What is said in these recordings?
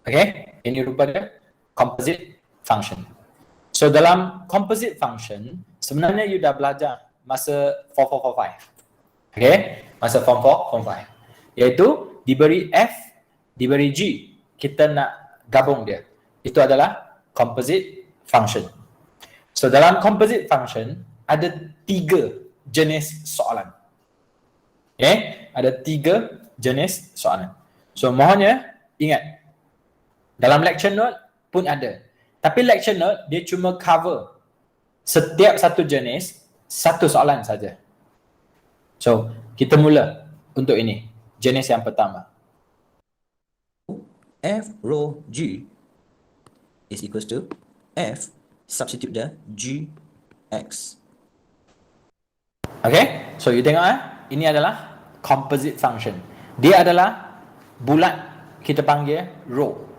Okay, ini rupa dia composite function. So dalam composite function, sebenarnya you dah belajar masa form 4, form 5. Okay, masa form 4, form 5. Iaitu diberi F, diberi G, kita nak gabung dia. Itu adalah composite function. So dalam composite function, ada 3 jenis soalan. Okay, ada 3 jenis soalan. So mohonnya ingat, dalam lecture note pun ada. Tapi lecture note dia cuma cover setiap satu jenis satu soalan saja. So, kita mula untuk ini. Jenis yang pertama. F rho G is equals to F, substitute the G X. Okay, so you tengok ini adalah composite function. Dia adalah bulat, kita panggil rho.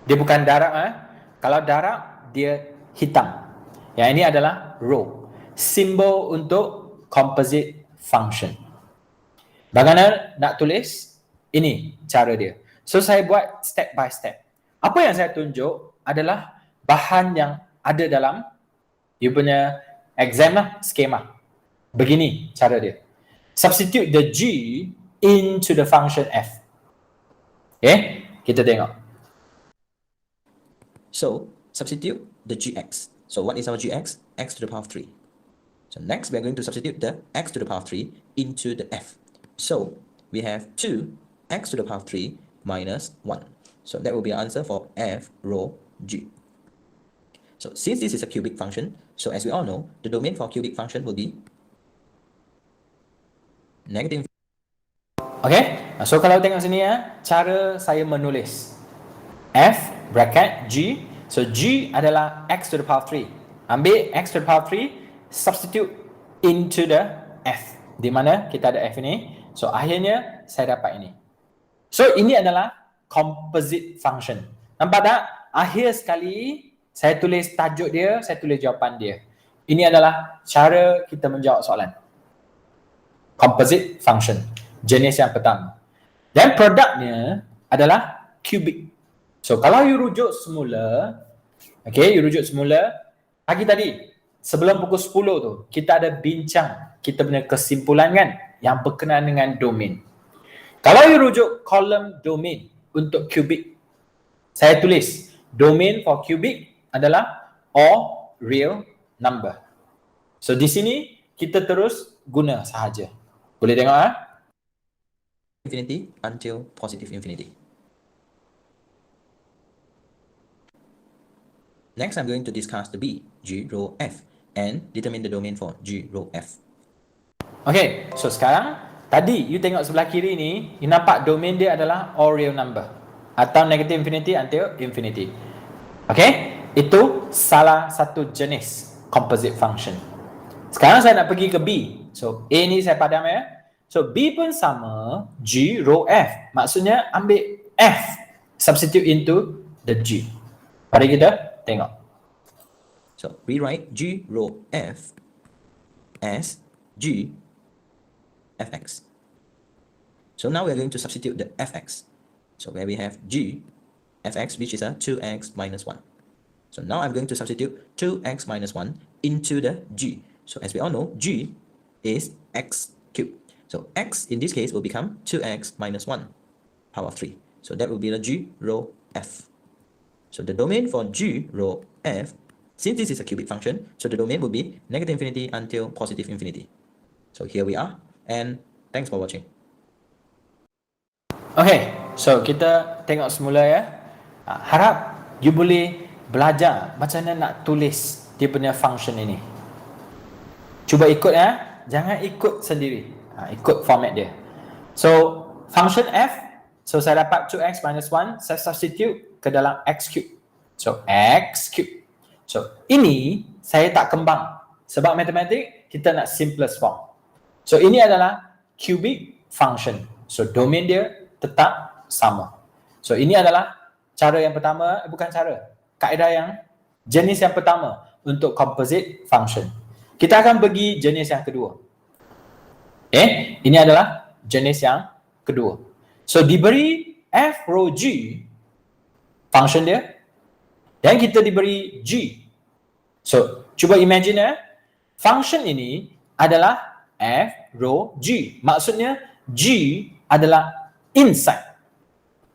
Dia bukan darab Kalau darab dia hitam. Yang ini adalah rho. Simbol untuk composite function. Bagaimana nak tulis? Ini cara dia. So saya buat step by step. Apa yang saya tunjuk adalah bahan yang ada dalam you punya exam skema. Begini cara dia. Substitute the G into the function F. Okay, kita tengok. So, substitute the gx. So, what is our gx? X to the power of 3. So, next we are going to substitute the x to the power of 3 into the f. So, we have 2 x to the power of 3 minus 1. So, that will be our answer for f rho g. So, since this is a cubic function, so as we all know, the domain for cubic function will be negative. Okay, so kalau tengok sini cara saya menulis F bracket G. So G adalah x to the power 3. Ambil x to the power 3, substitute into the F. Di mana kita ada F ini. So akhirnya saya dapat ini. So ini adalah composite function. Nampak tak? Akhir sekali saya tulis tajuk dia, saya tulis jawapan dia. Ini adalah cara kita menjawab soalan. Composite function. Jenis yang pertama. Dan produknya adalah cubic. So kalau you rujuk semula, okay, you rujuk semula, pagi tadi, sebelum pukul 10 tu, kita ada bincang, kita punya kesimpulan kan, yang berkenaan dengan domain. Kalau you rujuk kolom domain untuk cubic, saya tulis, domain for cubic adalah all real number. So di sini, kita terus guna sahaja. Boleh tengok Infinity until positive infinity. Next, I'm going to discuss the B, G rho F, and determine the domain for G rho F. Okay, so sekarang, tadi you tengok sebelah kiri ni, you nampak domain dia adalah all real number. Atau negative infinity until infinity. Okay, itu salah satu jenis composite function. Sekarang saya nak pergi ke B. So, A ni saya padam So, B pun sama, G rho F. Maksudnya, ambil F, substitute into the G. Mari kita tengok. So, rewrite G rho F as G fx. So now we are going to substitute the fx. So where we have G fx, which is a 2x minus 1. So now I'm going to substitute 2x minus 1 into the G. So as we all know, G is x cubed. So x in this case will become 2x minus 1 power of 3. So that will be the G rho f. So the domain for G rho f, since this is a cubic function, so the domain will be negative infinity until positive infinity. So here we are, and thanks for watching. Okay, so kita tengok semula Harap you boleh belajar macam mana nak tulis dia punya function ini. Cuba ikut jangan ikut sendiri. Ikut format dia. So function f, so saya dapat 2x minus 1, saya substitute ke dalam x cube. So x cube. So ini saya tak kembang. Sebab matematik kita nak simplest form. So ini adalah cubic function. So domain dia tetap sama. So ini adalah cara yang pertama, bukan cara, kaedah yang jenis yang pertama untuk composite function. Kita akan pergi jenis yang kedua. Ini adalah jenis yang kedua. So diberi f rho g, function dia. Dan kita diberi G. So, cuba imagine function ini adalah f rho G. Maksudnya G adalah inside,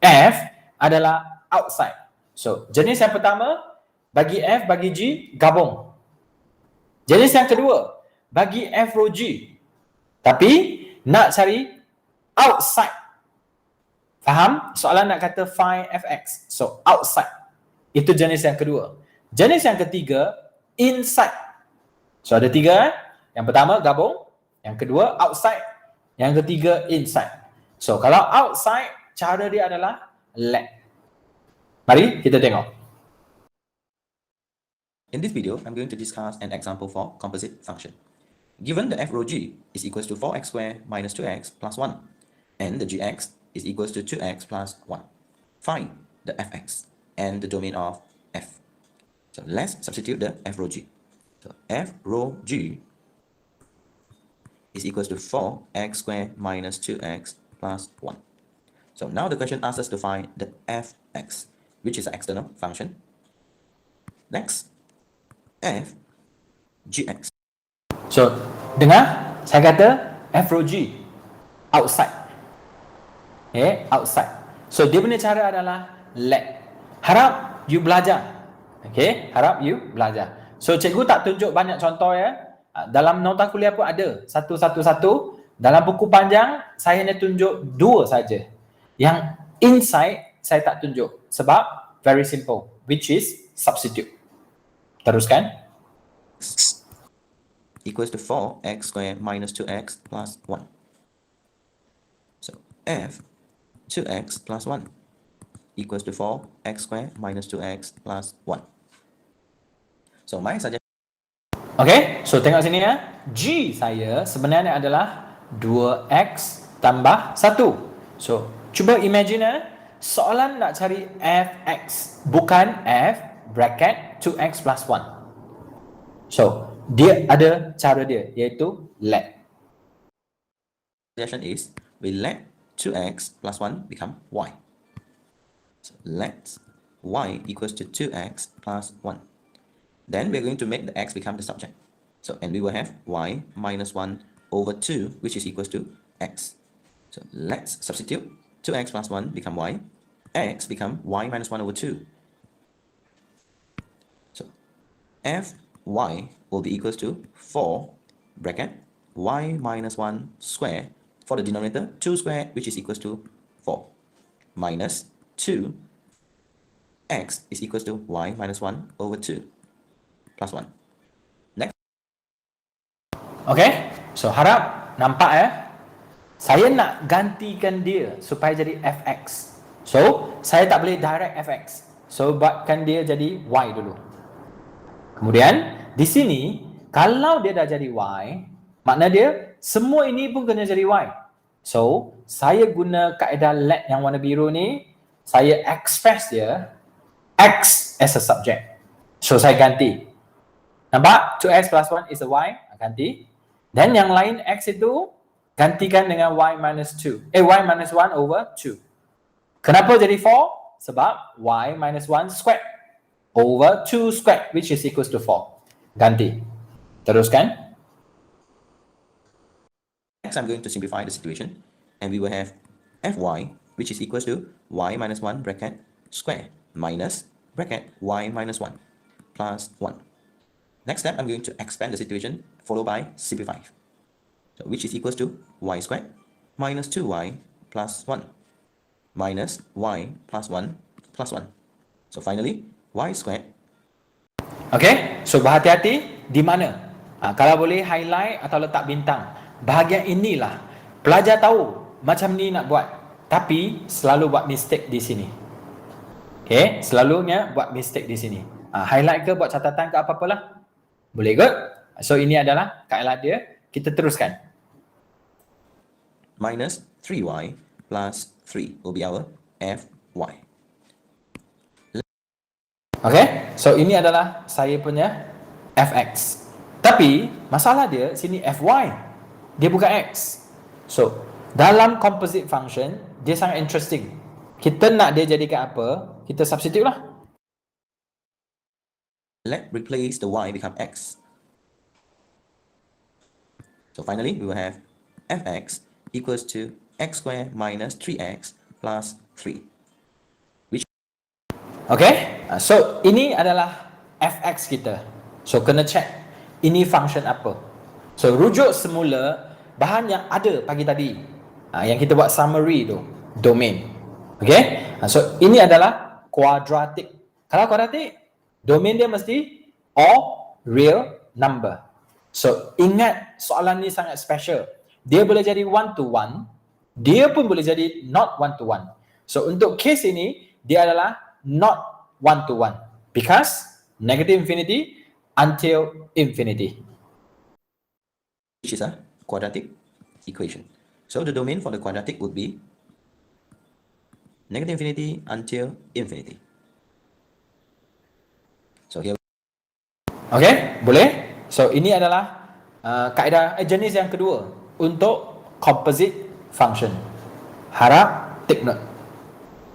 f adalah outside. So, jenis yang pertama, bagi f, bagi G, gabung. Jenis yang kedua, bagi f rho G, tapi nak cari outside. Faham? Soalan nak kata find fx. So, outside. Itu jenis yang kedua. Jenis yang ketiga, inside. So, ada tiga. Yang pertama, gabung. Yang kedua, outside. Yang ketiga, inside. So, kalau outside, cara dia adalah let. Mari kita tengok. In this video, I'm going to discuss an example for composite function. Given the f rho g is equals to 4x squared minus 2x plus 1, and the gx is equals to 2x plus 1. Find the fx and the domain of f. So let's substitute the f rho g. So f rho g is equals to 4x squared minus 2x plus 1. So now the question asks us to find the fx, which is an external function. Next, f gx. So, dengar saya kata f rho g outside. Okay, outside. So, dia punya cara adalah let. Harap you belajar. Okay, harap you belajar. So, cikgu tak tunjuk banyak contoh ya. Dalam nota kuliah pun ada satu. Dalam buku panjang saya hanya tunjuk 2 saja. Yang inside saya tak tunjuk sebab very simple, which is substitute. Teruskan. Equals to 4x squared minus 2x plus 1. So f 2x plus 1 equals to 4x squared minus 2x plus 1. So my suggestion. Okay, so tengok sini ya. G saya sebenarnya adalah 2x tambah 1. So cuba imagine soalan nak cari fx, bukan f bracket 2x plus 1. So dia ada cara dia, iaitu let. Suggestion is we let 2x plus 1 become y. So let y equals to 2x plus 1. Then we're going to make the x become the subject. So and we will have y minus 1 over 2, which is equals to x. So let's substitute 2x plus 1 become y. X become y minus 1 over 2. So fy will be equals to 4 bracket y minus 1 square, for the denominator 2 square, which is equals to 4, minus 2 x is equals to y minus 1 over 2 plus 1. Next. Okay, so harap nampak ya. Saya nak gantikan dia supaya jadi fx. So saya tak boleh direct fx. So buatkan dia jadi y dulu. Kemudian di sini kalau dia dah jadi y, makna dia semua ini pun kena jadi y. So saya guna kaedah let yang warna biru ni, saya express dia x as a subject. So saya ganti. Nampak? 2x plus 1 is a y, ganti. Dan yang lain x itu gantikan dengan y minus 2. Y minus 1 over 2. Kenapa jadi 4? Sebab y minus 1 squared over 2 squared, which is equals to 4. Ganti. Teruskan. Next, I'm going to simplify the situation, and we will have fy, which is equals to y minus 1 bracket square minus bracket y minus 1 plus 1. Next step, I'm going to expand the situation, followed by simplify. So which is equals to y squared minus 2y plus 1 minus y plus 1 plus 1. So finally, y squared. Okay, so berhati-hati di mana? Kalau boleh highlight atau letak bintang. Bahagian inilah pelajar tahu macam ni nak buat, tapi selalu buat mistake di sini. Okay, selalunya buat mistake di sini. Highlight ke buat catatan ke apa-apalah. Boleh ke? So ini adalah kaedah dia. Kita teruskan. Minus 3y plus 3 will be our fy. Okay, so ini adalah saya punya fx. Tapi masalah dia sini fy. Dia bukan x. So dalam composite function dia sangat interesting. Kita nak dia jadikan apa? Kita substitute lah. Let's replace the y become x. So finally, we will have fx equals to x squared minus 3x plus 3. Okay, so ini adalah fx kita. So kena check ini function apa. So rujuk semula bahan yang ada pagi tadi, yang kita buat summary tu, domain. Okay, so ini adalah quadratic. Kalau quadratic, domain dia mesti all real number. So ingat soalan ni sangat special. Dia boleh jadi one to one, dia pun boleh jadi not one to one. So untuk case ini dia adalah not one to one because negative infinity until infinity, which is a quadratic equation. So the domain for the quadratic would be negative infinity until infinity. So here. Okay, boleh? So ini adalah kaedah jenis yang kedua untuk composite function. Harap take note.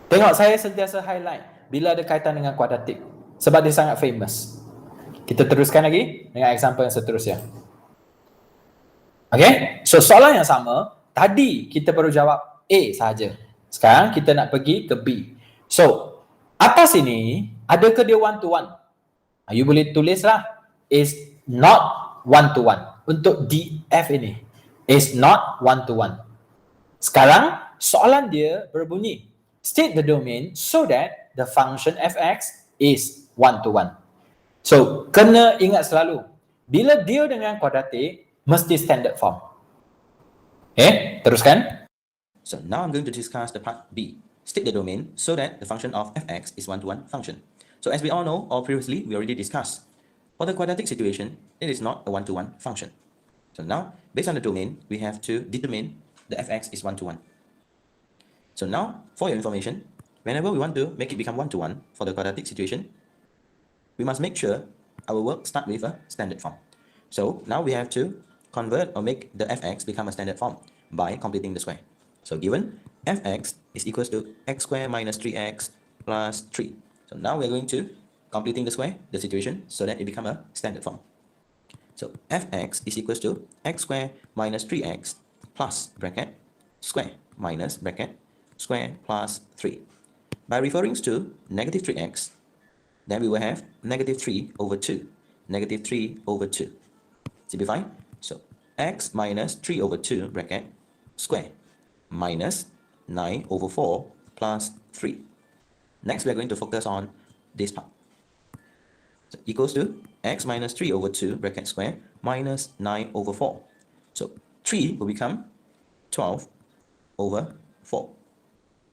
Tengok saya sentiasa highlight bila ada kaitan dengan kuadratik sebab dia sangat famous. Kita teruskan lagi dengan example yang seterusnya. Okay, so soalan yang sama tadi kita baru jawab A sahaja. Sekarang kita nak pergi ke B. So atas ini adakah dia one to one? You boleh tulislah is not one to one. Untuk DF ini is not one to one. Sekarang soalan dia berbunyi, state the domain so that the function fx is one to one. So kena ingat selalu bila dia dengan kuadratik mesti standard form. Okay, teruskan. So now I'm going to discuss the part B. State the domain so that the function of fx is one-to-one function. So as we all know, or previously we already discussed, for the quadratic situation, it is not a one-to-one function. So now, based on the domain, we have to determine the fx is one-to-one. So now, for your information, whenever we want to make it become one-to-one for the quadratic situation, we must make sure our work start with a standard form. So now we have to convert or make the fx become a standard form by completing the square. So given fx is equals to x squared minus 3x plus 3. So now we're going to completing the square, the situation, so that it become a standard form. So fx is equals to x squared minus 3x plus bracket square minus bracket square plus 3. By referring to negative 3x, then we will have negative 3 over 2, negative 3 over 2. Simplify. So x minus 3 over 2 bracket square minus 9 over 4 plus 3. Next, we are going to focus on this part. So equals to x minus 3 over 2 bracket square minus 9 over 4. So 3 will become 12 over 4.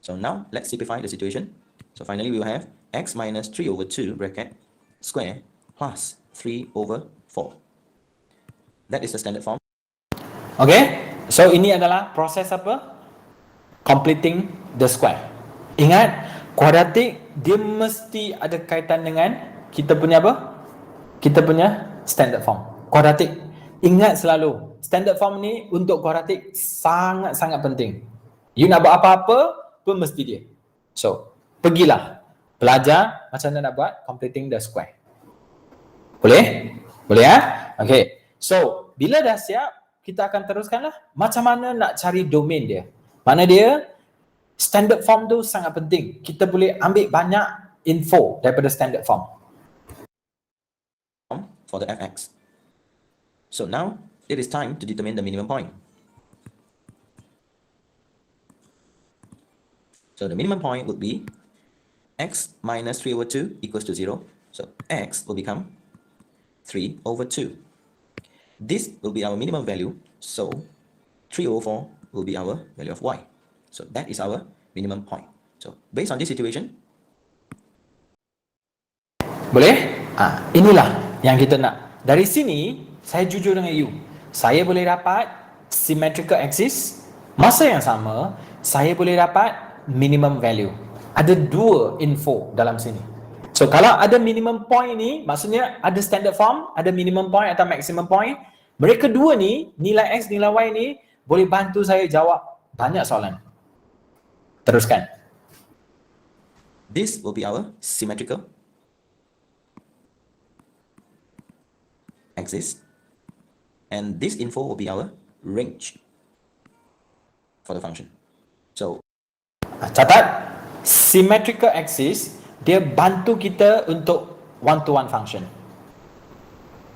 So now let's simplify the situation. So finally we will have x minus 3 over 2 bracket square plus 3 over 4. That is the standard form. Okay, so ini adalah proses apa? Completing the square. Ingat, kuadratik dia mesti ada kaitan dengan kita punya apa? Kita punya standard form. Kuadratik. Ingat selalu, standard form ni untuk kuadratik sangat-sangat penting. You nak buat apa-apa pun mesti dia. So, pergilah belajar macam mana nak buat completing the square. Boleh? Boleh ya? Okay. So, bila dah siap, kita akan teruskanlah macam mana nak cari domain dia. Mana dia? Standard form tu sangat penting. Kita boleh ambil banyak info daripada standard form. For the fx. So now, it is time to determine the minimum point. So the minimum point would be x minus 3 over 2 equals to 0. So x will become 3 over 2. This will be our minimum value. So 3 over 4 will be our value of y. So that is our minimum point. So based on this situation. Boleh? Inilah yang kita nak. Dari sini, saya jujur dengan you. Saya boleh dapat symmetrical axis. Masa yang sama, saya boleh dapat minimum value. Ada dua info dalam sini. So kalau ada minimum point ni, maksudnya ada standard form, ada minimum point atau maximum point. Mereka dua ni, nilai X, nilai Y ni boleh bantu saya jawab banyak soalan. Teruskan. this will be our symmetrical axis, and this info will be our range for the function. So Catat, symmetrical axis dia bantu kita untuk one-to-one function.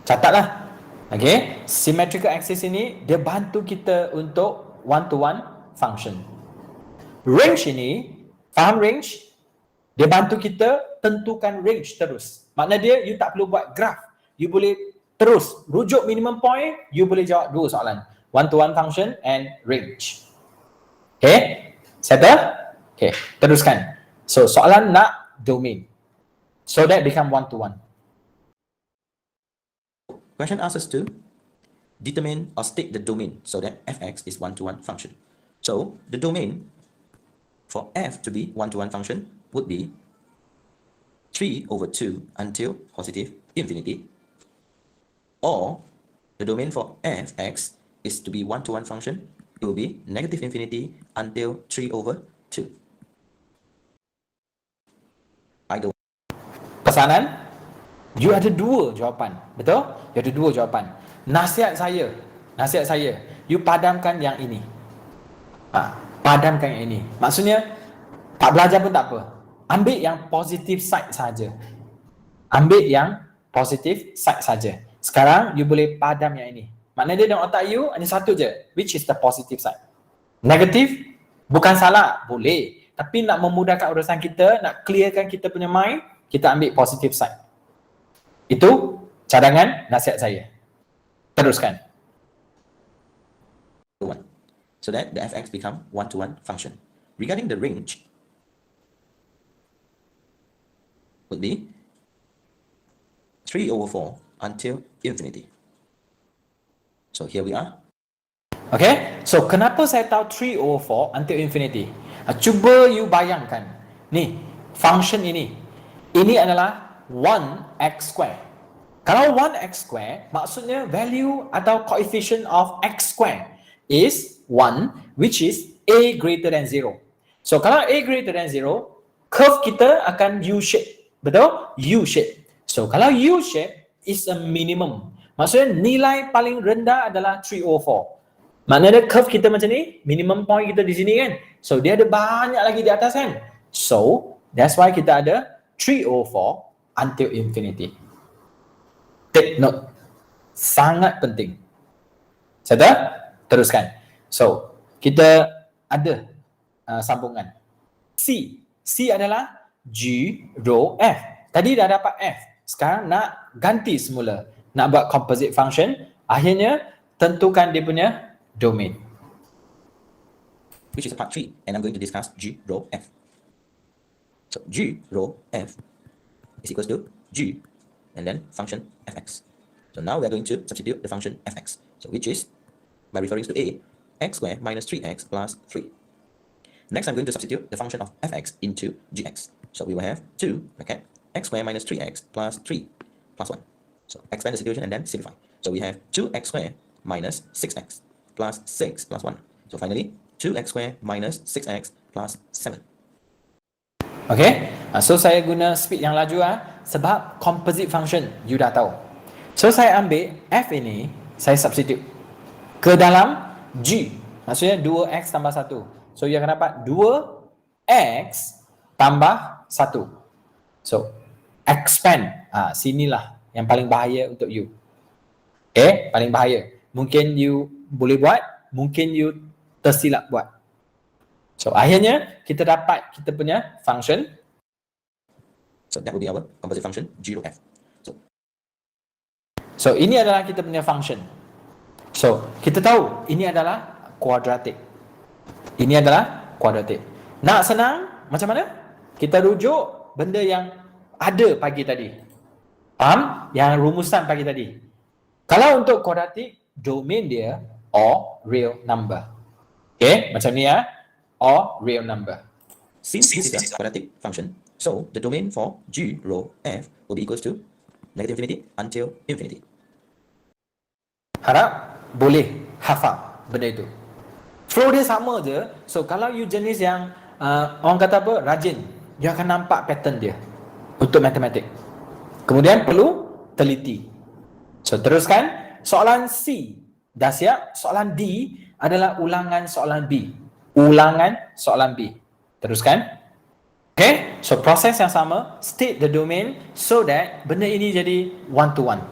Catatlah. Okay, symmetrical axis ini dia bantu kita untuk one-to-one function. Range ini, faham range? Dia bantu kita tentukan range terus. Makna dia, you tak perlu buat graph. You boleh terus rujuk minimum point, you boleh jawab dua soalan. One-to-one function and range. Okay, settle? Okay, teruskan. So, soalan nak domain. So that become one-to-one. question asks us to determine or state the domain so that fx is one-to-one function. So the domain for f to be one-to-one function would be 3/2 until positive infinity, or the domain for fx is to be one-to-one function, it will be negative infinity until 3/2. Either Pesanan, you ada dua jawapan, betul? You ada dua jawapan. Nasihat saya, you padamkan yang ini. Padamkan yang ini. Maksudnya, tak belajar pun tak apa. Ambil yang positive side saja. Ambil yang positive side saja. Sekarang, you boleh padam yang ini. Maknanya dia dalam otak you, hanya satu je. Which is the positive side. Negatif, bukan salah. Boleh. Tapi nak memudahkan urusan kita, nak clearkan kita punya mind, kita ambil positive side. Itu cadangan nasihat saya. Teruskan. one, so that the fx become one-to-one function. Regarding the range, would be 3/4 until infinity. So here we are. Okay, so kenapa saya tahu 3/4 until infinity? Cuba you bayangkan. Ni, function ini. Ini adalah 1x square. Kalau 1x square, maksudnya value atau coefficient of x square is 1, which is a greater than 0. So kalau a greater than 0, curve kita akan U-shape. Betul? U-shape. So kalau U-shape is a minimum. Maksudnya nilai paling rendah adalah 3/4. Maknanya curve kita macam ni, minimum point kita di sini kan. So dia ada banyak lagi di atas kan. So that's why kita ada 3/4 until infinity. Take note. Sangat penting. Settle? Teruskan. So, kita ada sambungan. C. C adalah G, rho, F. Tadi dah dapat F. Sekarang nak ganti semula. Nak buat composite function. Akhirnya, tentukan dia punya domain. Which is part 3, and I'm going to discuss G rho F. So G rho F is equals to G and then function fx. So now we are going to substitute the function fx. So which is, by referring to a, x squared minus 3x plus 3. Next I'm going to substitute the function of fx into gx. So we will have 2 bracket x squared minus 3x plus 3 plus 1. So expand the situation and then simplify. So we have 2x squared minus 6x plus 6 plus 1. So finally 2x squared minus 6x plus 7. Okay, so saya guna speed yang laju sebab composite function you dah tahu. So saya ambil F ini, saya substitute ke dalam G. Maksudnya 2x tambah 1. So you akan dapat 2x tambah 1. So expand. Sinilah yang paling bahaya untuk you. Okay, paling bahaya. Mungkin you boleh buat, mungkin you tersilap buat. So akhirnya kita dapat kita punya function. So that will be our composite function G rho F. So ini adalah kita punya function. So kita tahu ini adalah kuadratik. Ini adalah kuadratik. Nak senang macam mana? Kita rujuk benda yang ada pagi tadi. Faham? Yang rumusan pagi tadi. Kalau untuk kuadratik, domain dia or real number. Okay, macam ni or real number. Since this is a quadratic function, so the domain for G rho F will be equals to negative infinity until infinity. Harap boleh hafal benda itu. Flow dia sama je. So kalau you jenis yang orang kata apa, rajin you akan nampak pattern dia untuk matematik. Kemudian perlu teliti. So teruskan, soalan C dah siap. Soalan D adalah ulangan soalan B. Ulangan soalan B. Teruskan. Okay, so proses yang sama, state the domain so that benda ini jadi one to one.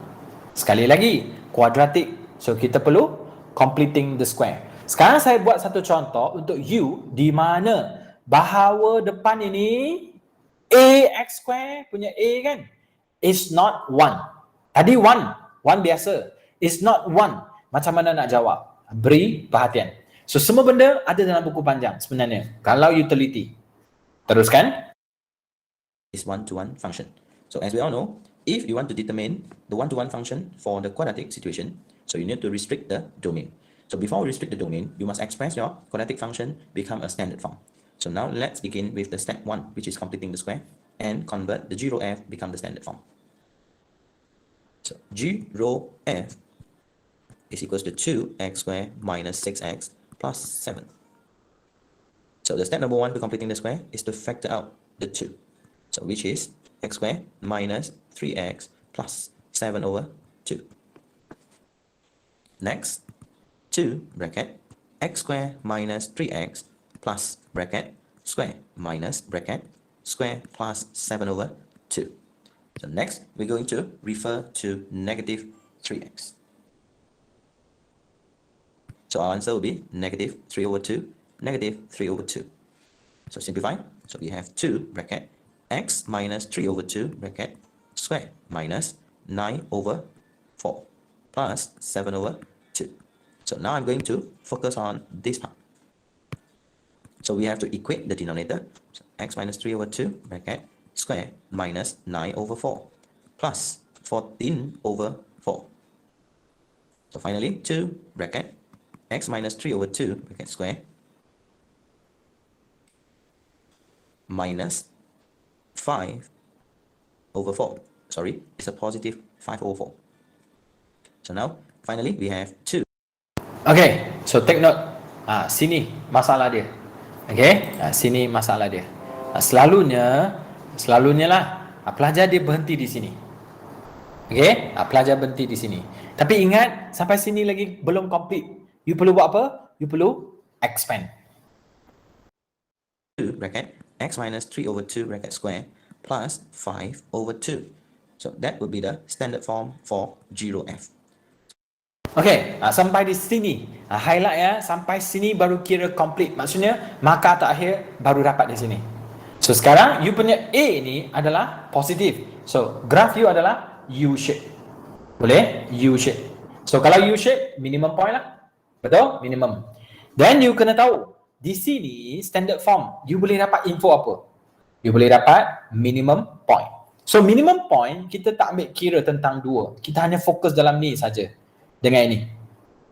Sekali lagi, kuadratik. So kita perlu completing the square. Sekarang saya buat satu contoh untuk U di mana bahawa depan ini AX square punya A kan is not 1. Tadi 1 biasa. Is not 1. Macam mana nak jawab? Beri perhatian. So semua benda ada dalam buku panjang sebenarnya. Kalau you teliti. Teruskan. Is one-to-one function. So as we all know, if you want to determine the one-to-one function for the quadratic situation, so you need to restrict the domain. So before we restrict the domain, you must express your quadratic function become a standard form. So now let's begin with the step 1, which is completing the square, and convert the g rho f become the standard form. So g rho f is equals to 2x squared minus 6x plus 7. So the step number 1 to completing the square is to factor out the 2. So which is x squared minus 3x plus 7 over 2. Next, 2 bracket x squared minus 3x plus bracket square minus bracket square plus 7 over 2. So next, we're going to refer to negative 3x. So our answer will be negative 3 over 2, negative 3 over 2. So simplify. So we have 2 bracket x minus 3 over 2 bracket square minus 9 over 4 plus 7 over 2. So now I'm going to focus on this part. So we have to equate the denominator. So x minus 3 over 2 bracket square minus 9 over 4 plus 14 over 4. So finally 2 bracket x minus 3 over 2 bracket square minus 5 over 4. Sorry, it's a positive 5 over 4. So now finally we have 2. Okay, so take note. Sini masalah dia. Okay, sini masalah dia. Selalunya lah pelajar dia berhenti di sini. Okay, pelajar berhenti di sini. Tapi ingat, sampai sini lagi belum complete. You perlu buat apa? You perlu expand. 2 bracket x minus 3 over 2 bracket square plus 5 over 2. So that would be the standard form for g rho f. Okay, sampai di sini. Highlight ya, sampai sini baru kira complete. Maksudnya, markah terakhir baru dapat di sini. So sekarang, you punya A ni adalah positif. So, graph you adalah U-shape. Boleh? U-shape. So, kalau U-shape, minimum point lah. Betul? Minimum. Then, you kena tahu. Di sini, standard form, you boleh dapat info apa? You boleh dapat minimum point. So, minimum point, kita tak ambil kira tentang dua. Kita hanya fokus dalam ni saja. Dengan ini.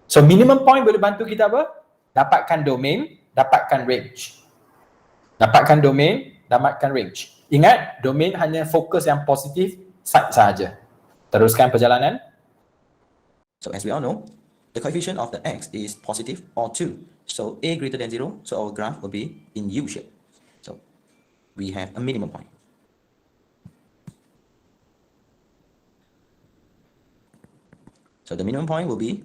So, minimum point boleh bantu kita apa? Dapatkan domain, dapatkan range. Dapatkan domain, dapatkan range. Ingat, domain hanya fokus yang positif side sahaja. Teruskan perjalanan. So as we all know, the coefficient of the x is positive or 2. So a greater than 0, so our graph will be in U shape. So we have a minimum point. So the minimum point will be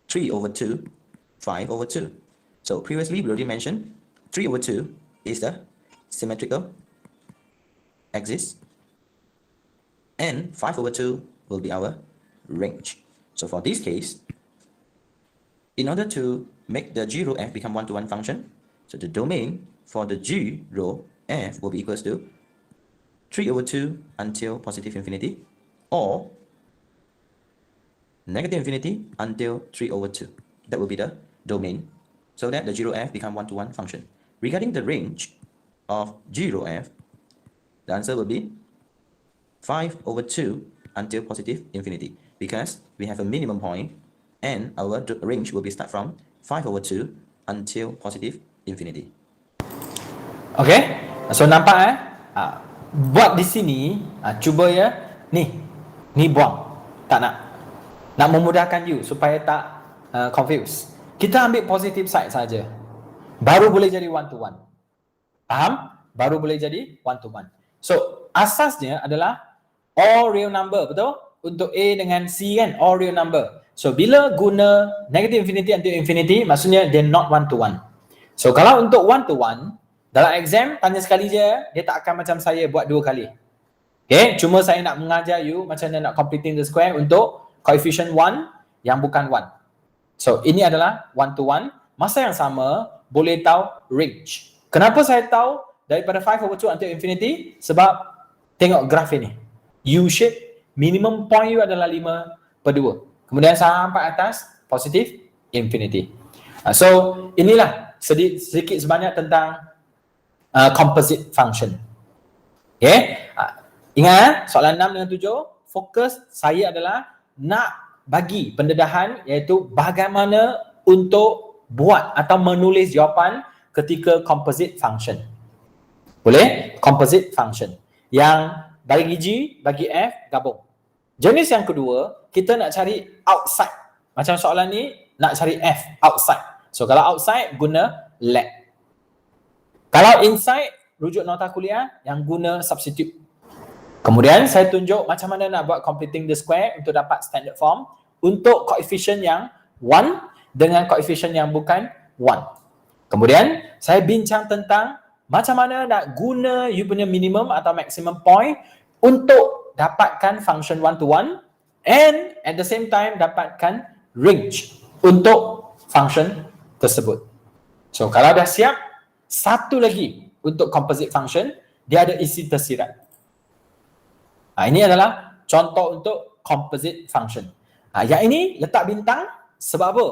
3 over 2, 5 over 2. So previously we already mentioned 3 over 2 is the symmetrical axis, and 5 over 2 will be our range. So for this case, in order to make the g rho f become one-to-one function, so the domain for the g rho f will be equals to 3 over 2 until positive infinity, or negative infinity until 3 over 2. That will be the domain, so that the g rho f become one-to-one function. Regarding the range of g rho f, the answer will be 5 over 2 until positive infinity, because we have a minimum point and our range will be start from 5 over 2 until positive infinity. Okay, so nampak buat di sini, cuba ya, ni buang, tak nak memudahkan you supaya tak confuse. Kita ambil positive side saja, baru boleh jadi one to one. Faham? baru boleh jadi one to one. So, asasnya adalah all real number, betul? Untuk A dengan C kan, all real number. So, bila guna negative infinity until infinity, maksudnya dia not one to one. So, kalau untuk one to one, dalam exam, tanya sekali je, dia tak akan macam saya buat 2 kali. Okay, cuma saya nak mengajar you macam mana nak completing the square untuk coefficient 1 yang bukan 1. So, ini adalah one to one. Masa yang sama, boleh tahu range. Kenapa saya tahu daripada 5/2 until infinity? Sebab tengok graf ini. U-shape, minimum point you adalah 5/2. Kemudian sampai atas, positif, infinity. So, inilah sedikit sebanyak tentang composite function. Okay? Ingat, soalan 6 dengan 7, fokus saya adalah nak bagi pendedahan iaitu bagaimana untuk buat atau menulis jawapan ketika composite function. Boleh? Composite function. Yang bagi G, bagi F, gabung. Jenis yang kedua, kita nak cari outside. Macam soalan ni, nak cari F, outside. So, kalau outside, guna let. Kalau inside, rujuk nota kuliah yang guna substitute. Kemudian saya tunjuk macam mana nak buat completing the square untuk dapat standard form untuk coefficient yang 1 dengan coefficient yang bukan 1. Kemudian saya bincang tentang macam mana nak guna you punya minimum atau maximum point untuk dapatkan function 1 to 1 and at the same time dapatkan range untuk function tersebut. So kalau dah siap, satu lagi untuk composite function, dia ada isi tersirat. Ini adalah contoh untuk composite function. Yang ini letak bintang sebab apa?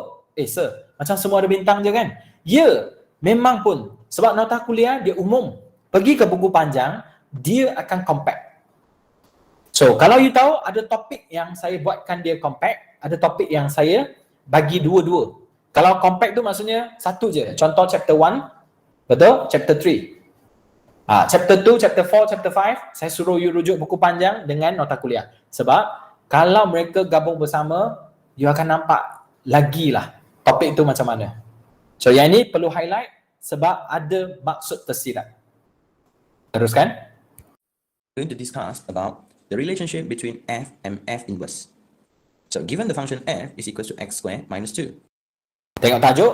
Sir, macam semua ada bintang je kan? Ya, memang pun. Sebab nota kuliah dia umum. Pergi ke buku panjang, dia akan compact. So, kalau you tahu ada topik yang saya buatkan dia compact, ada topik yang saya bagi dua-dua. Kalau compact tu maksudnya satu je. Contoh chapter 1, betul? Chapter 3. Chapter 2, chapter 4, chapter 5, saya suruh you rujuk buku panjang dengan nota kuliah. Sebab kalau mereka gabung bersama, you akan nampak lagi lah topik itu macam mana. So yang ini perlu highlight sebab ada maksud tersirat. Teruskan. We're going to discuss about the relationship between f and f inverse. So given the function f is equal to x squared minus 2. Tengok tajuk,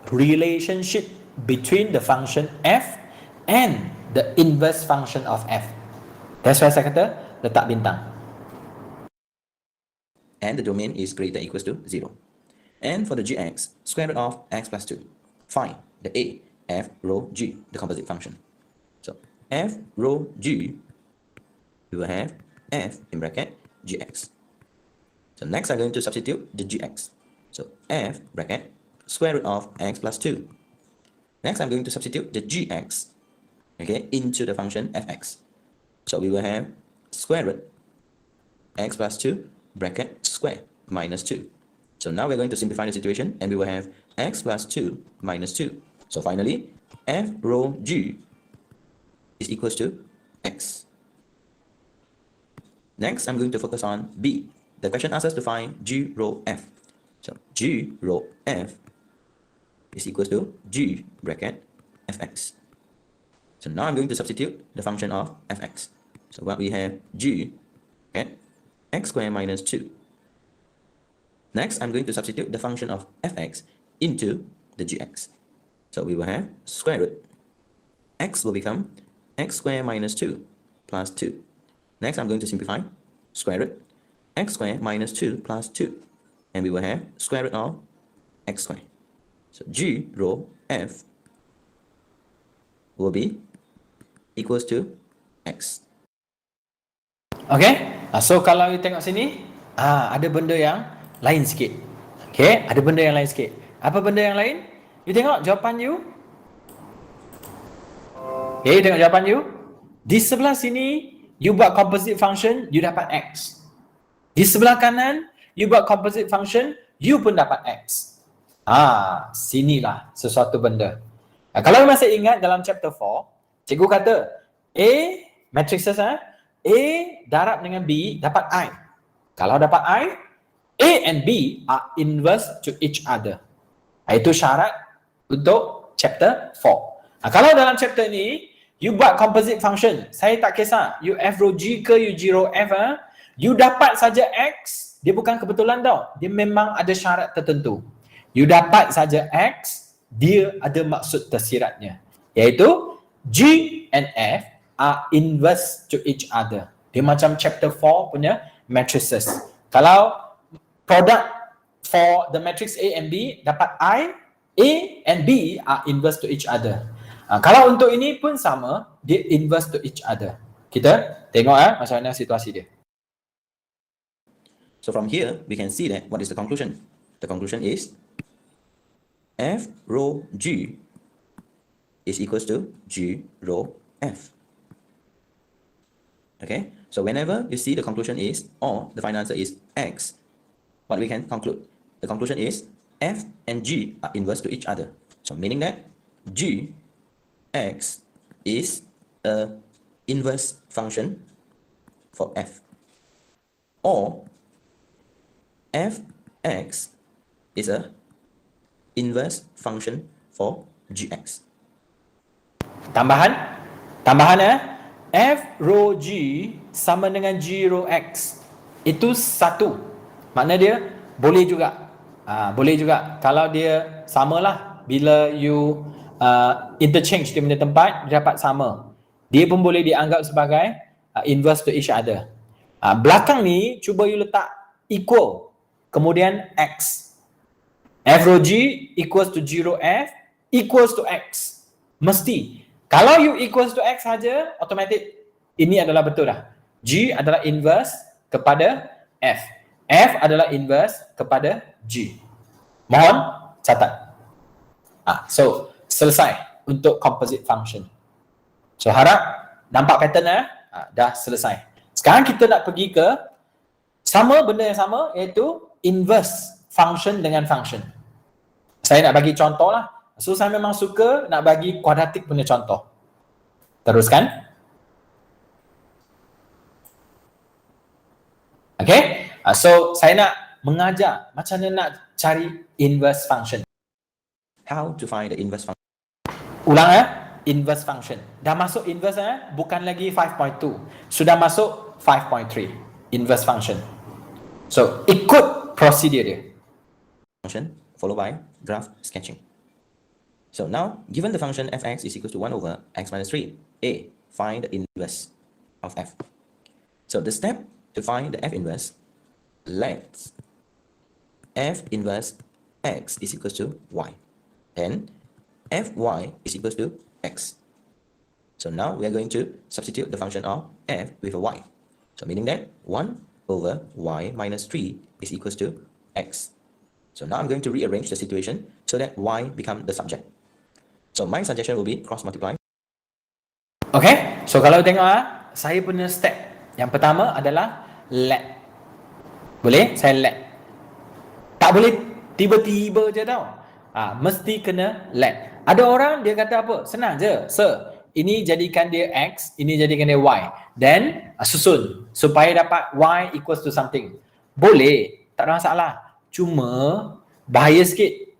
relationship between the function f and the inverse function of f. That's why saya kata letak bintang. And the domain is greater than equals to 0. And for the gx, square root of x plus 2. Find the a, f, rho, g, the composite function. So f, rho, g, we will have f in bracket gx. So next I'm going to substitute the gx. So f bracket square root of x plus 2. Next I'm going to substitute the gx, okay, into the function fx. So we will have square root x plus 2 bracket square minus 2. So now we're going to simplify the situation and we will have x plus 2 minus 2. So finally, f rho g is equals to x. Next, I'm going to focus on b. The question asks us to find g rho f. So g rho f is equals to g bracket fx. So now I'm going to substitute the function of fx. So what we have g at x squared minus 2. Next, I'm going to substitute the function of fx into the gx. So we will have square root. X will become x squared minus 2 plus 2. Next, I'm going to simplify. Square root x squared minus 2 plus 2. And we will have square root of x squared. So g rho f will be equals to x. Okay, so kalau you tengok sini, ada benda yang lain sikit. Okay, ada benda yang lain sikit. Apa benda yang lain? You tengok jawapan you. Okay, you tengok jawapan you. Di sebelah sini, you buat composite function, you dapat x. Di sebelah kanan, you buat composite function, you pun dapat x. Sinilah sesuatu benda. Kalau you masih ingat dalam chapter 4, cikgu kata, A, matrices, A darab dengan B, dapat I. Kalau dapat I, A and B are inverse to each other. Itu syarat untuk chapter 4. Kalau dalam chapter ni, You buat composite function. Saya tak kisah. You f row g ke you g row f. You dapat saja x. Dia bukan kebetulan tau. Dia memang ada syarat tertentu. You dapat saja x. Dia ada maksud tersiratnya. Iaitu g and f are inverse to each other. Dia macam chapter 4 punya matrices. Kalau product for the matrix A and B dapat I, A and B are inverse to each other. Kalau untuk ini pun sama, dia inverse to each other. Kita tengok macam mana situasi dia. So from here, we can see that what is the conclusion? The conclusion is f row g is equals to g row f. Okay, so whenever you see the conclusion is, or the final answer is x, what we can conclude? The conclusion is f and g are inverse to each other. So meaning that g x is a inverse function for f, or f(x) is a inverse function for gx. Tambahan f row g sama dengan g row x. Itu satu. Makna dia boleh juga. Boleh juga. Kalau dia samalah, bila you interchange dia punya tempat, dia dapat sama. Dia pun boleh dianggap sebagai inverse to each other. Belakang ni cuba you letak equal, kemudian x. F row g equals to g row f equals to x. Mesti. Kalau you equals to x saja, automatic ini adalah betul dah. G adalah inverse kepada f. F adalah inverse kepada g. Mohon catat. So selesai untuk composite function. So harap nampak pattern dah selesai. Sekarang kita nak pergi ke sama benda yang sama, iaitu inverse function dengan function. Saya nak bagi contoh lah. So saya memang suka nak bagi kuadratik punya contoh. Teruskan. Okay. So saya nak mengajar macam mana nak cari inverse function. How to find the inverse function? Ulang inverse function. Dah masuk inverse bukan lagi 5.2. Sudah masuk 5.3. Inverse function. So ikut prosedur dia. Function followed by graph sketching. So now, given the function f(x) is equal to 1 over x minus 3, A, find the inverse of f. So the step to find the f inverse, let f inverse x is equal to y. Then fy is equal to x. So now we are going to substitute the function of f with a y. So meaning that 1 over y minus 3 is equal to x. So now I'm going to rearrange the situation so that y become the subject. So my suggestion will be cross multiply. Okay, so kalau tengok saya punya step yang pertama adalah let. Boleh? Saya let. Tak boleh tiba-tiba je tau. Mesti kena let. Ada orang dia kata apa? Senang je. Sir, ini jadikan dia x, ini jadikan dia y. Then susun supaya dapat y equals to something. Boleh, tak ada masalah. Cuma bahaya sikit.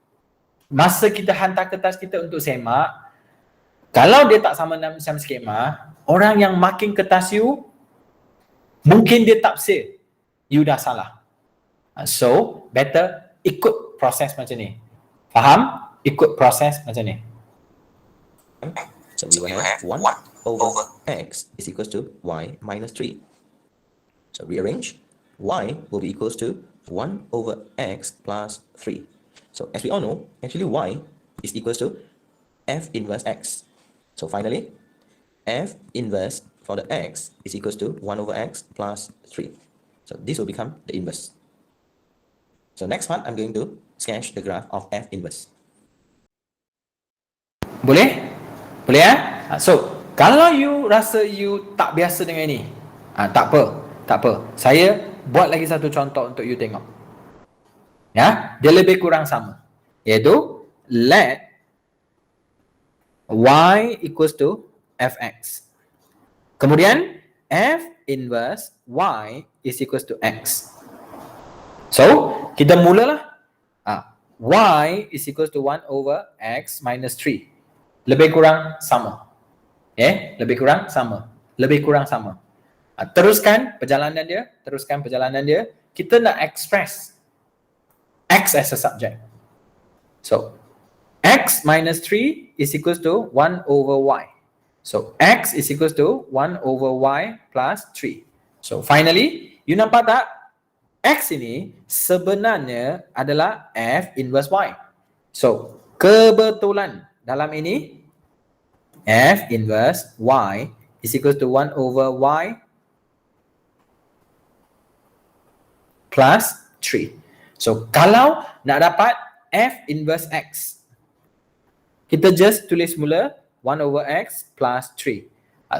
Masa kita hantar kertas kita untuk semak, kalau dia tak sama dalam skema, orang yang marking kertas you, mungkin dia tafsir you dah salah. So, better ikut proses macam ni. Faham? Ikut proses macam ni. So we will have 1 over x is equals to y minus 3. So rearrange. Y will be equals to 1 over x plus 3. So as we all know, actually y is equals to f inverse x. So finally, f inverse for the x is equals to 1 over x plus 3. So this will become the inverse. So next part, I'm going to sketch the graph of f inverse. Boleh? Boleh So, kalau you rasa you tak biasa dengan ini, tak apa. Saya buat lagi satu contoh untuk you tengok. Ya, dia lebih kurang sama. Iaitu let y equals to fx. Kemudian f inverse y is equals to x. So, kita mulalah. Y is equals to 1 over x minus 3. Lebih kurang sama. lebih kurang sama. Lebih kurang sama. Teruskan perjalanan dia. Kita nak express X as a subject. So, X minus 3 is equals to 1 over Y. So, X is equals to 1 over Y plus 3. So, finally, you nampak tak? X ini sebenarnya adalah F inverse Y. So, kebetulan dalam ini, F inverse Y is equals to 1 over Y plus 3. So, kalau nak dapat F inverse X, kita just tulis mula 1 over X plus 3.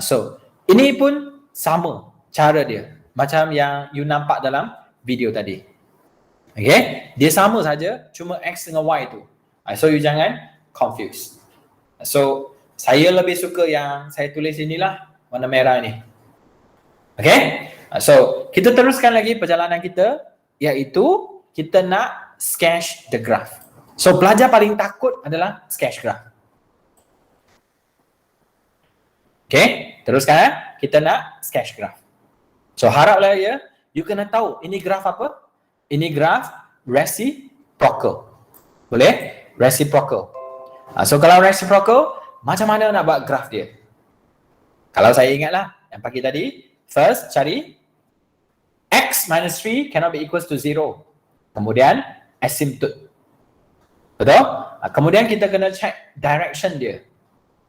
So, ini pun sama cara dia. Macam yang you nampak dalam video tadi. Okay? Dia sama saja, cuma X dengan Y tu. So, you jangan confuse. So, saya lebih suka yang saya tulis inilah, warna merah ni. Okay? So, kita teruskan lagi perjalanan kita, iaitu kita nak sketch the graph. So, pelajar paling takut adalah sketch graph. Okay, teruskan. Kita nak sketch graph. So, haraplah ya, you kena tahu ini graph apa? Ini graph reciprocal. Boleh? Reciprocal. So, kalau reciprocal, macam mana nak buat graph dia? Kalau saya ingatlah, yang pagi tadi, first cari X minus 3 cannot be equals to 0. Kemudian, asymptote. Betul? Kemudian kita kena check direction dia.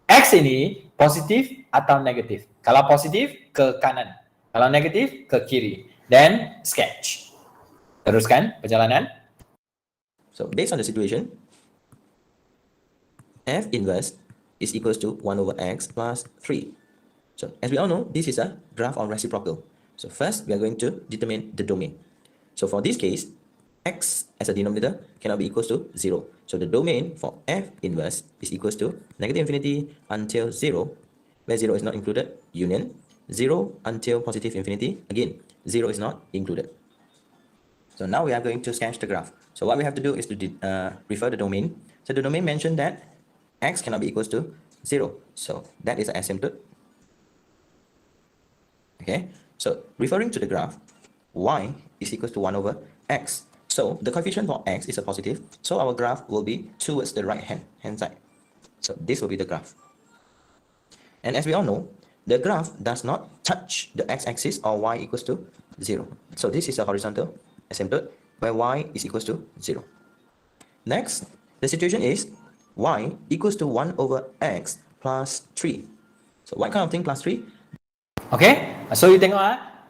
X ini positif atau negatif. Kalau positif, ke kanan. Kalau negatif, ke kiri. Then, sketch. Teruskan perjalanan. So based on the situation, F inverse is equals to 1 over X plus 3. So as we all know, this is a graph of reciprocal. So first, we are going to determine the domain. So for this case, X as a denominator cannot be equals to 0. So the domain for F inverse is equals to negative infinity until 0, where 0 is not included, union, 0 until positive infinity, again, 0 is not included. So now we are going to sketch the graph. So what we have to do is to refer the domain. So the domain mentioned that X cannot be equals to 0. So that is an asymptote. Okay, so referring to the graph, Y is equals to 1 over X. So the coefficient for X is a positive, so our graph will be towards the right hand side. So this will be the graph. And as we all know, the graph does not touch the x-axis or y equals to 0. So this is a horizontal asymptote where y is equals to 0. Next, the situation is y equals to 1 over x plus 3. So what kind of thing plus 3? Okay, so you tengok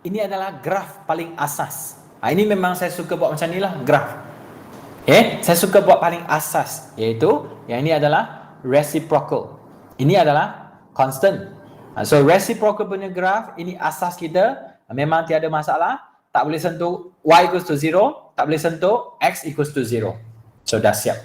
ini adalah graf paling asas. Ini memang saya suka buat macam ni lah, graf. Okay, saya suka buat paling asas, iaitu yang ini adalah reciprocal. Ini adalah constant. So reciprocal punya graf, ini asas kita, memang tiada masalah. Tak boleh sentuh y equals to 0, tak boleh sentuh x equals to 0. So dah siap.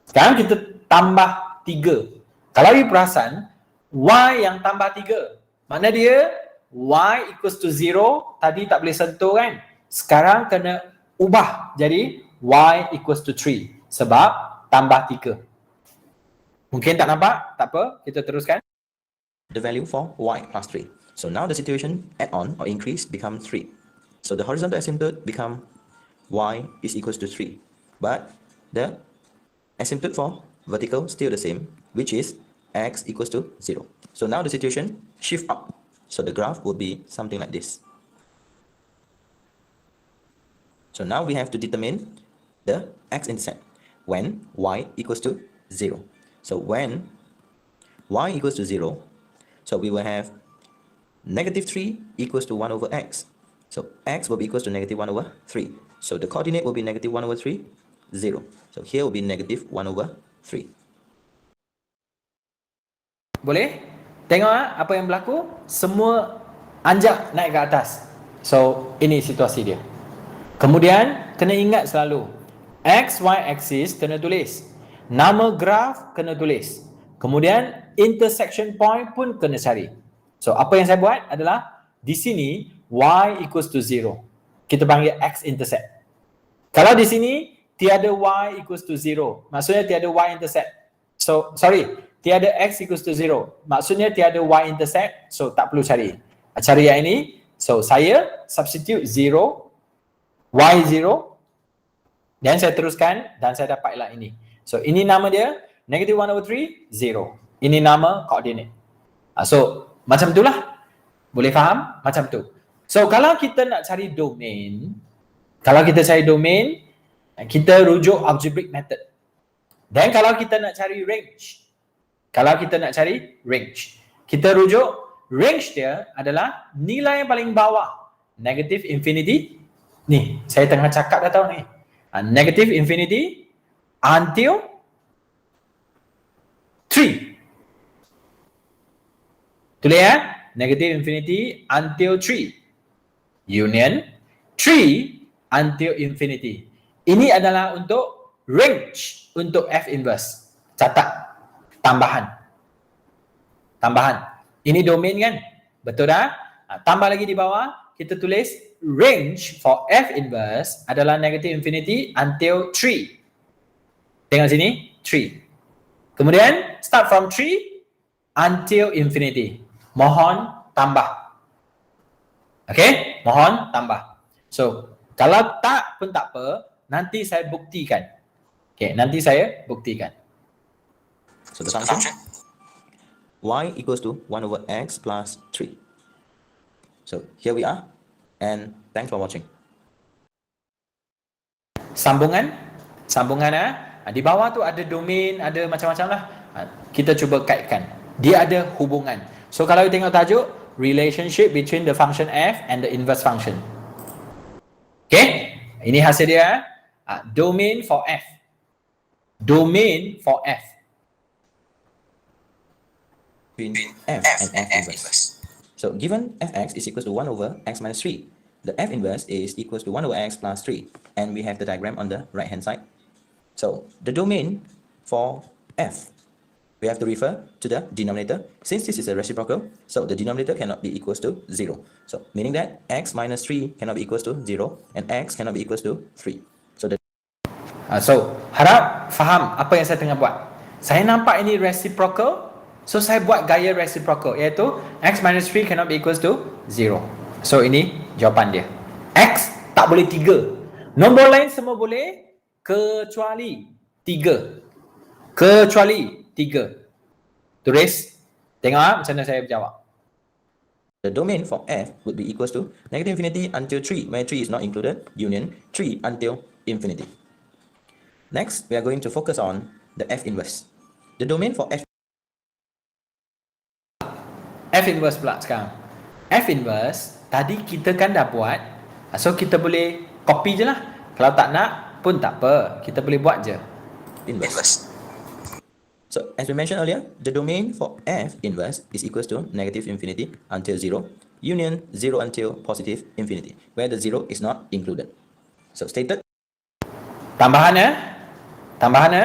Sekarang kita tambah 3. Kalau you perasan, y yang tambah 3, makna dia y equals to 0, tadi tak boleh sentuh kan? Sekarang kena ubah jadi y equals to 3 sebab tambah 3. Mungkin tak nampak? Tak apa, kita teruskan. The value for y plus 3. So now the situation add on or increase become 3. So the horizontal asymptote become y is equals to 3. But the asymptote for vertical still the same, which is x equals to 0. So now the situation shift up. So the graph will be something like this. So now we have to determine the x-intercept when y equals to 0. So when y equals to 0, so we will have negative 3 equals to 1 over x. So x will be equals to negative 1 over 3. So the coordinate will be negative 1 over 3, 0. So here will be negative 1 over 3. Boleh? Tengok apa yang berlaku, semua anjak naik ke atas. So, ini situasi dia. Kemudian, kena ingat selalu, x, y axis kena tulis. Nama graf kena tulis. Kemudian, intersection point pun kena cari. So, apa yang saya buat adalah, di sini, y equals to 0. Kita panggil x-intercept. Kalau di sini, tiada y equals to 0. Maksudnya, tiada y-intercept. So, sorry, tiada x equals to 0. Maksudnya tiada y intercept, so tak perlu cari. Cari yang ini. So saya substitute 0, y 0, dan saya teruskan dan saya dapatlah ini. So ini nama dia negative 1/3, 0. Ini nama koordinat. So macam itulah. Boleh faham? Macam tu. So kalau kita nak cari domain, kita rujuk algebraic method. Dan kalau kita nak cari range, kita rujuk range dia adalah nilai yang paling bawah, negative infinity. Ni, saya tengah cakap dah tahu ni. Negative infinity until 3. Tulis ya, negative infinity until 3. Union 3 until infinity. Ini adalah untuk range untuk F inverse. Catat. Tambahan. Ini domain kan? Betul dah? Tambah lagi di bawah, kita tulis range for F inverse adalah negative infinity until 3. Tengok sini, 3. Kemudian, start from 3 until infinity. Mohon tambah. Okay? Mohon tambah. So, kalau tak pun tak apa, nanti saya buktikan. Okay, nanti saya buktikan. So the function y equals to 1 over x plus 3. So here we are, and thanks for watching. Sambungan di bawah tu ada domain, ada macam-macam lah. Kita cuba kaitkan. Dia ada hubungan. So kalau you tengok tajuk, relationship between the function f and the inverse function. Okay, ini hasil dia. Domain for f. Domain for f. Between f and f inverse. So given fx is equals to 1 over x minus 3, the f inverse is equals to 1 over x plus 3, and we have the diagram on the right hand side. So the domain for f, we have to refer to the denominator. Since this is a reciprocal, so the denominator cannot be equals to 0. So meaning that x minus 3 cannot be equals to 0, and x cannot be equals to 3. So the So harap faham apa yang saya tengah buat. Saya nampak ini reciprocal, so saya buat gaya reciprocal, iaitu x minus 3 cannot be equals to 0. So ini jawapan dia. X tak boleh 3. Nombor lain semua boleh kecuali 3. Kecuali 3. Tulis. Tengok macam mana saya jawab. The domain for f would be equals to negative infinity until 3, where 3 is not included, union 3 until infinity. Next, we are going to focus on the f inverse. The domain for f inverse pula sekarang. F inverse, tadi kita kan dah buat. So kita boleh copy je lah. Kalau tak nak pun tak apa. Kita boleh buat je. inverse. So, as we mentioned earlier, the domain for f inverse is equals to negative infinity until 0, union 0 until positive infinity, where the 0 is not included. So, stated. Tambahannya,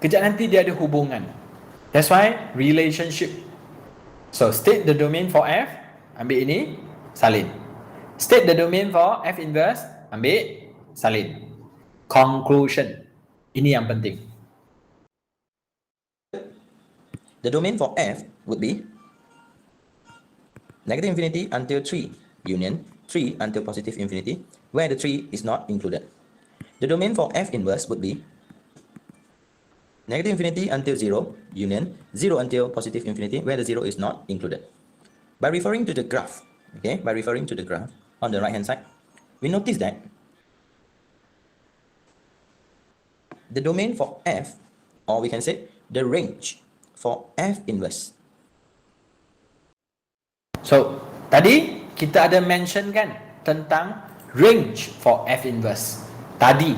kejap nanti dia ada hubungan. That's why relationship. So, state the domain for f, ambil ini, salin. State the domain for f inverse, ambil, salin. Conclusion. Ini yang penting. The domain for f would be negative infinity until 3, union 3 until positive infinity, where the 3 is not included. The domain for f inverse would be negative infinity until 0, union 0 until positive infinity, where the 0 is not included. By referring to the graph, on the right hand side, we notice that the domain for f, or we can say the range for f inverse. So, tadi kita ada mention kan tentang range for f inverse. Tadi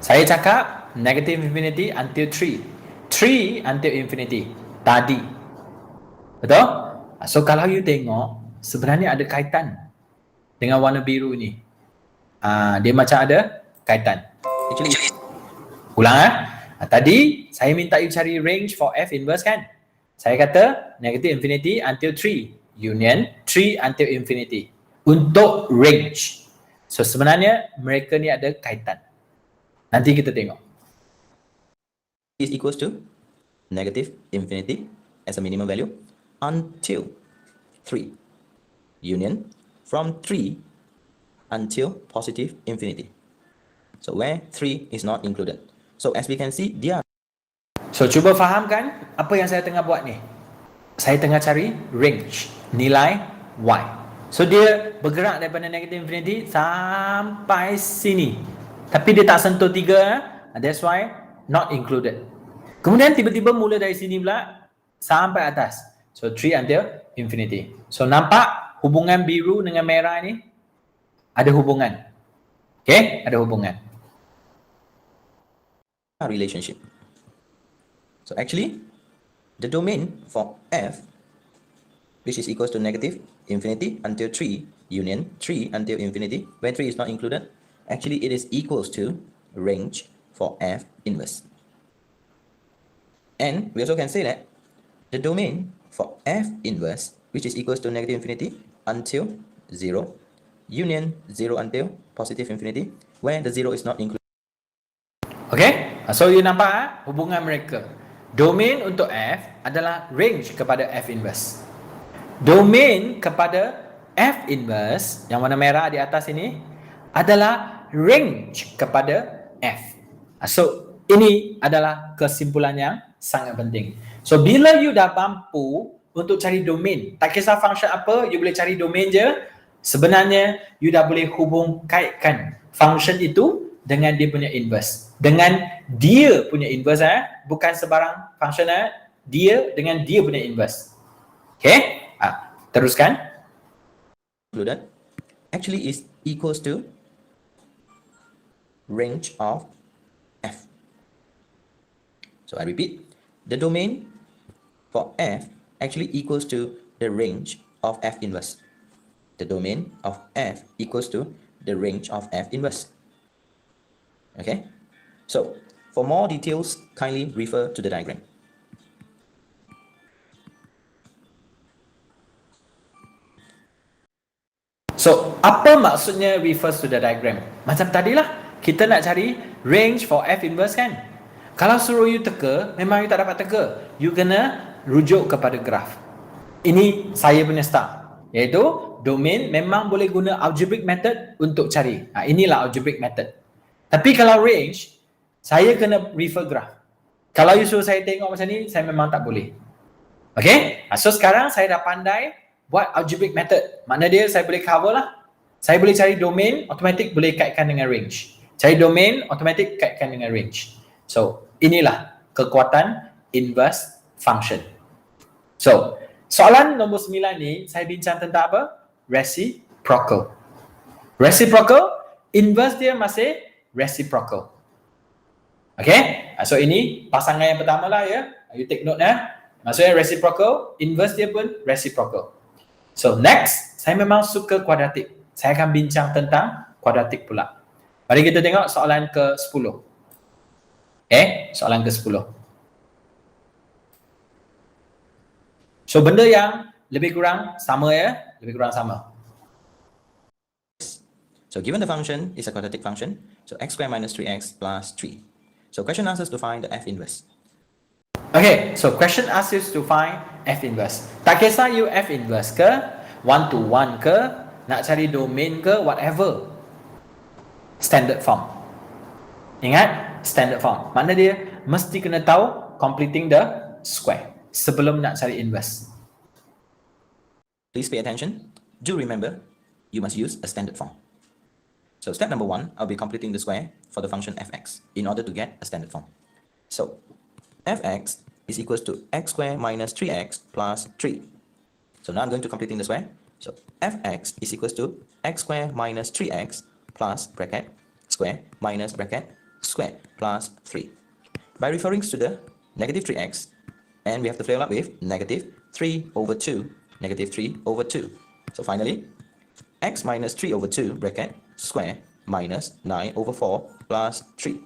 saya cakap negative infinity until 3. 3 until infinity. Tadi. Betul? So, kalau you tengok, sebenarnya ada kaitan dengan warna biru ni. Dia macam ada kaitan. Actually, Ulang tadi saya minta you cari range for f inverse kan? Saya kata negative infinity until 3, union 3 until infinity. Untuk range. So sebenarnya mereka ni ada kaitan. Nanti kita tengok. is equals to negative infinity as a minimum value until 3. Union from 3 until positive infinity. So where 3 is not included. So as we can see, dia. So cuba fahamkan apa yang saya tengah buat ni. Saya tengah cari range nilai y. So dia bergerak daripada negative infinity sampai sini. Tapi dia tak sentuh 3, that's why not included. Kemudian tiba-tiba mula dari sini pula sampai atas. So 3 until infinity. So nampak hubungan biru dengan merah ni ada hubungan. Okay, ada hubungan. Relationship. So actually, the domain for f, which is equals to negative infinity until 3, union 3 until infinity, where 3 is not included, actually it is equals to range for f inverse. And we also can say that the domain for f inverse, which is equals to negative infinity until 0, union 0 until positive infinity, where the 0 is not included. Okay, so you nampak hubungan mereka. Domain untuk f adalah range kepada f inverse. Domain kepada f inverse yang warna merah di atas ini adalah range kepada f. So ini adalah kesimpulan yang sangat penting. So bila you dah mampu untuk cari domain, tak kisah function apa, you boleh cari domain je. Sebenarnya you dah boleh kaitkan function itu dengan dia punya inverse. Dengan dia punya inverse, bukan sebarang function, dia dengan dia punya inverse. Okay, teruskan. Included actually is equals to range of f. So I repeat, the domain for f actually equals to the range of f inverse. The domain of f equals to the range of f inverse. Okay, so for more details, kindly refer to the diagram. So apa maksudnya refers to the diagram? Macam tadilah, kita nak cari range for f inverse kan? Kalau suruh you teka, memang you tak dapat teka. You kena rujuk kepada graf. Ini saya punya start, iaitu domain memang boleh guna algebraic method untuk cari. Inilah algebraic method. Tapi kalau range, saya kena refer graph. Kalau you suruh saya tengok macam ni, saya memang tak boleh. Okay? So sekarang saya dah pandai buat algebraic method. Makna dia saya boleh cover lah. Saya boleh cari domain, automatic boleh kaitkan dengan range. Cari domain, automatic kaitkan dengan range. So inilah kekuatan inverse function. So soalan nombor 9 ni, saya bincang tentang apa? Reciprocal. Reciprocal, inverse dia masih reciprocal. Okay, so ini pasangan yang pertama lah ya. You take note maksudnya reciprocal, inverse dia pun reciprocal. So next, saya memang suka kuadratik. Saya akan bincang tentang kuadratik pula. Mari kita tengok soalan ke-10. Okay, soalan ke-10. So benda yang lebih kurang sama ya, lebih kurang sama. So given the function is a quadratic function, so x squared minus 3x plus 3. So question asks us to find the f inverse. Okay, so question asks us to find f inverse. Tak kisah you f inverse ke, 1 to 1 ke, nak cari domain ke, whatever. Standard form. Ingat, standard form. Makna dia mesti kena tahu completing the square sebelum nak cari inverse. Please pay attention. Do remember, you must use a standard form. So step number 1, I'll be completing the square for the function fx in order to get a standard form. So fx is equals to x squared minus 3x plus 3. So now I'm going to completing the square. So fx is equals to x squared minus 3x plus bracket square minus bracket square plus 3. By referring to the negative 3x, and we have to fill up with negative 3 over 2, negative 3 over 2. So finally, x minus 3 over 2 bracket square minus 9 over 4 plus 3.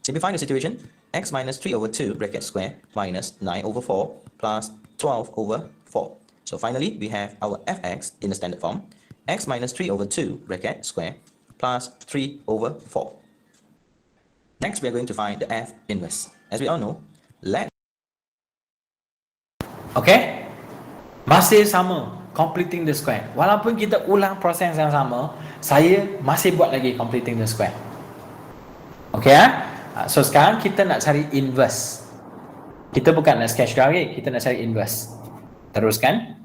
Simplifying the situation, x minus 3 over 2 bracket square minus 9 over 4 plus 12 over 4. So finally, we have our fx in the standard form, x minus 3 over 2 bracket square plus 3 over 4. Next, we are going to find the f inverse. As we all know, let Okay? Masih sama, completing the square. Walaupun kita ulang proses yang sama, saya masih buat lagi completing the square. Okay So sekarang kita nak cari inverse. Kita bukan nak sketch lagi, kita nak cari inverse. Teruskan.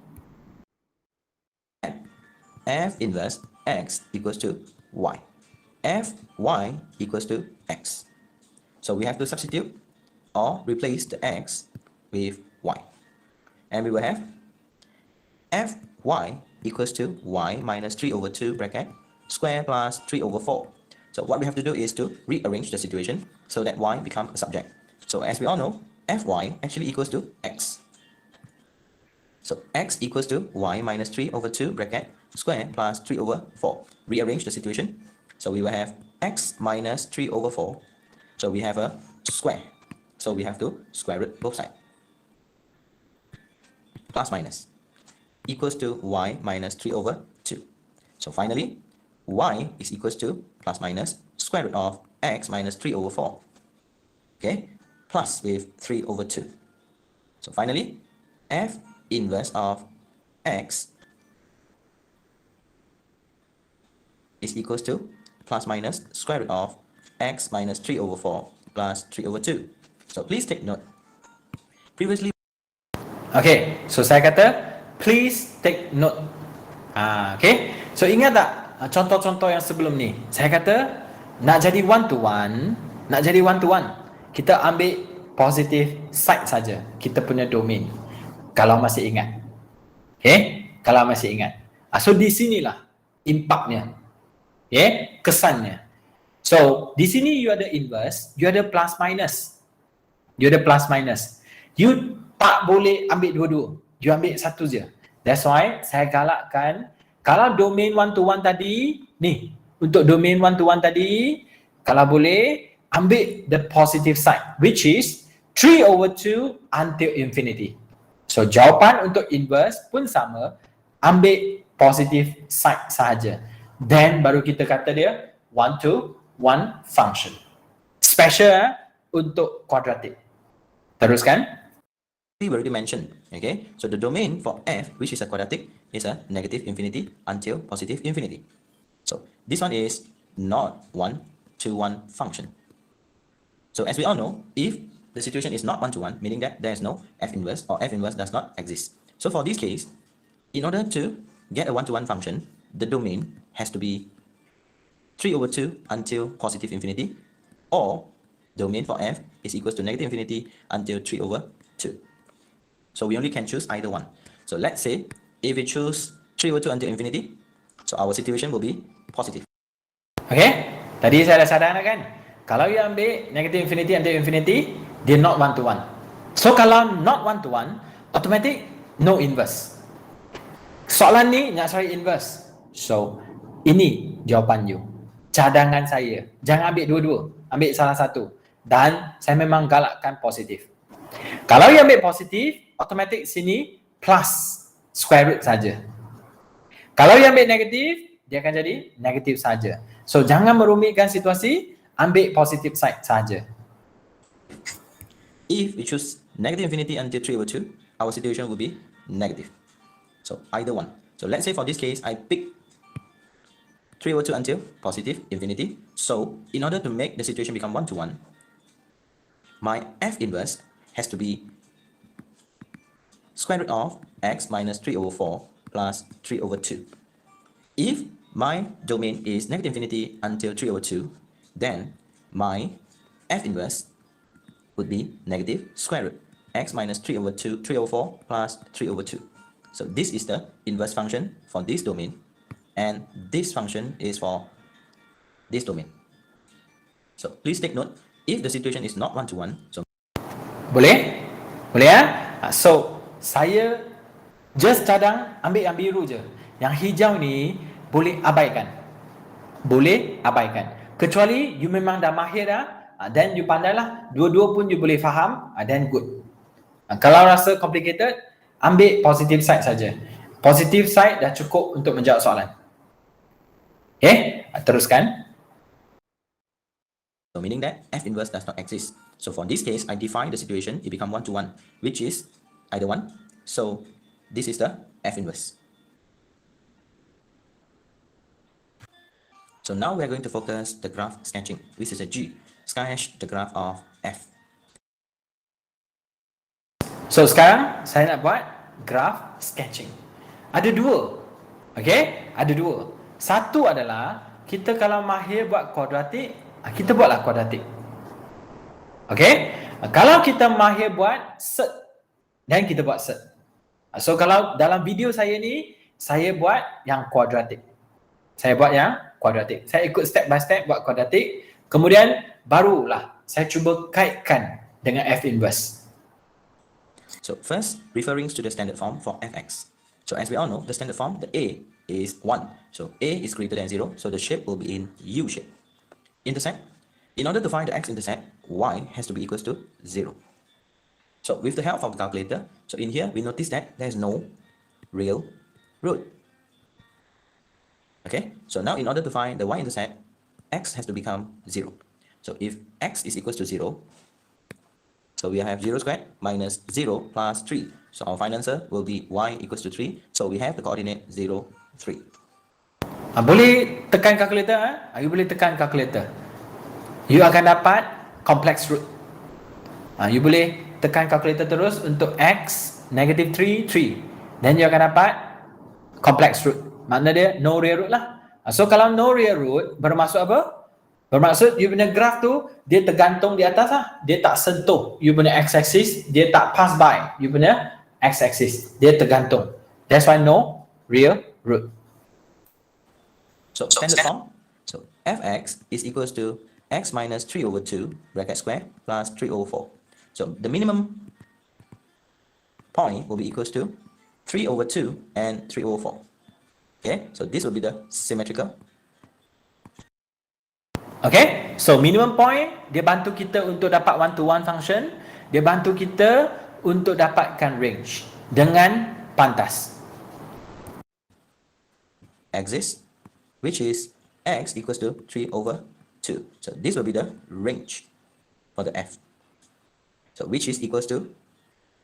F inverse x equals to y. F y equals to x. So we have to substitute or replace the x with y. And we will have f y equals to y minus 3 over 2 bracket square plus 3 over 4. So what we have to do is to rearrange the situation so that y becomes a subject. So as we all know, fy actually equals to x. So x equals to y minus 3 over 2 bracket square plus 3 over 4. Rearrange the situation. So we will have x minus 3 over 4. So we have a square. So we have to square root both sides. Plus minus equals to y minus 3 over 2. So finally, y is equals to plus minus square root of x minus 3 over 4. Okay, plus with 3 over 2. So finally, f inverse of x is equals to plus minus square root of x minus 3 over 4 plus 3 over 2. So please take note. Previously, Okay, so saya kata please take note. Okay, so ingat tak contoh-contoh yang sebelum ni? Saya kata nak jadi one to one, kita ambil positive side saja. Kita punya domain. Kalau masih ingat. Okay, kalau masih ingat. So di sinilah impactnya. Okay, kesannya. So di sini you ada inverse, you ada plus minus. You tak boleh ambil dua-dua. You ambil satu je. That's why saya galakkan, kalau domain one to one tadi, ni, untuk domain one to one tadi, kalau boleh, ambil the positive side, which is 3 over 2 until infinity. So jawapan untuk inverse pun sama, ambil positive side sahaja. Then baru kita kata dia one to one function. Special untuk quadratic. Teruskan. we already mentioned, okay? So the domain for f, which is a quadratic, is a negative infinity until positive infinity. So this one is not one-to-one function. So as we all know, if the situation is not one-to-one, meaning that there is no f inverse or f inverse does not exist. So for this case, in order to get a one-to-one function, the domain has to be 3 over 2 until positive infinity, or domain for f is equals to negative infinity until 3 over 2. So we only can choose either one. So let's say if we choose 3 over 2 until infinity, so our situation will be positive. Okay, tadi saya dah sadarkan kan, kalau you ambil negative infinity until infinity, dia not one to one. So kalau not one to one, automatic no inverse. Soalan ni nak cari inverse. So ini jawapan you. Cadangan saya, jangan ambil dua-dua, ambil salah satu. Dan saya memang galakkan positif. Kalau you ambil positif, automatic sini plus square root saja. Kalau you ambil negatif, dia akan jadi negatif saja. So jangan merumitkan situasi, ambil positive side saja. If we choose negative infinity until 3 over 2, our situation will be negative. So either one. So let's say for this case, I pick 3 over 2 until positive infinity. So in order to make the situation become one-to-one, my f inverse has to be square root of x minus 3 over 4 plus 3 over 2. If my domain is negative infinity until 3 over 2, then my f inverse would be negative square root x minus 3 over 2, 3 over 4 plus 3 over 2. So this is the inverse function for this domain, and this function is for this domain. So please take note, if the situation is not one-to-one, so Boleh? Boleh ya? So saya just cadang ambil yang biru je. Yang hijau ni boleh abaikan. Boleh abaikan. Kecuali you memang dah mahir dah, then you pandailah, dua-dua pun you boleh faham, then good. Kalau rasa complicated, ambil positive side saja. Positive side dah cukup untuk menjawab soalan. Okay, teruskan. So meaning that f inverse does not exist. So for this case, I define the situation, it become one-to-one, which is either one. So this is the F inverse. So now we are going to focus the graph sketching. This is a G. Sketch the graph of F. So sekarang saya nak buat graph sketching. Ada dua. Okay? Ada dua. Satu adalah kita kalau mahir buat kuadratik, kita buatlah kuadratik. Okay? Kalau kita mahir buat set, dan kita buat set. So kalau dalam video saya ni, saya buat yang kuadratik. Saya buat yang kuadratik. Saya ikut step by step buat kuadratik. Kemudian barulah saya cuba kaitkan dengan F inverse. So first, referring to the standard form for fx. So as we all know, the standard form, the a is 1. So a is greater than 0, so the shape will be in U shape. Intercept. In order to find the x-intercept, y has to be equals to 0. So with the help of the calculator, so in here we notice that there is no real root. Okay, so now in order to find the y-intercept, x has to become 0. So if x is equals to 0, so we have 0 squared minus 0 plus 3. So our final answer will be y equals to 3. So we have the coordinate 0, 3. Boleh tekan kalkulator? You boleh tekan kalkulator. You akan dapat complex root. You boleh tekan kalkulator terus untuk x negative 3, 3. Then you akan dapat complex root. Makna dia no real root lah. So kalau no real root bermaksud apa? Bermaksud you punya graph tu dia tergantung di atas lah. Dia tak sentuh you punya x-axis, dia tak pass by you punya x-axis. Dia tergantung. That's why no real root. So standard form. So fx is equals to x minus 3 over 2 bracket square plus 3 over 4. So the minimum point will be equals to 3 over 2 and 3 over 4. Okay, so this will be the symmetrical. Okay, so minimum point dia bantu kita untuk dapat one-to-one function. Dia bantu kita untuk dapatkan range dengan pantas. Axis, which is x equals to 3 over 2. So this will be the range for the f. So which is equals to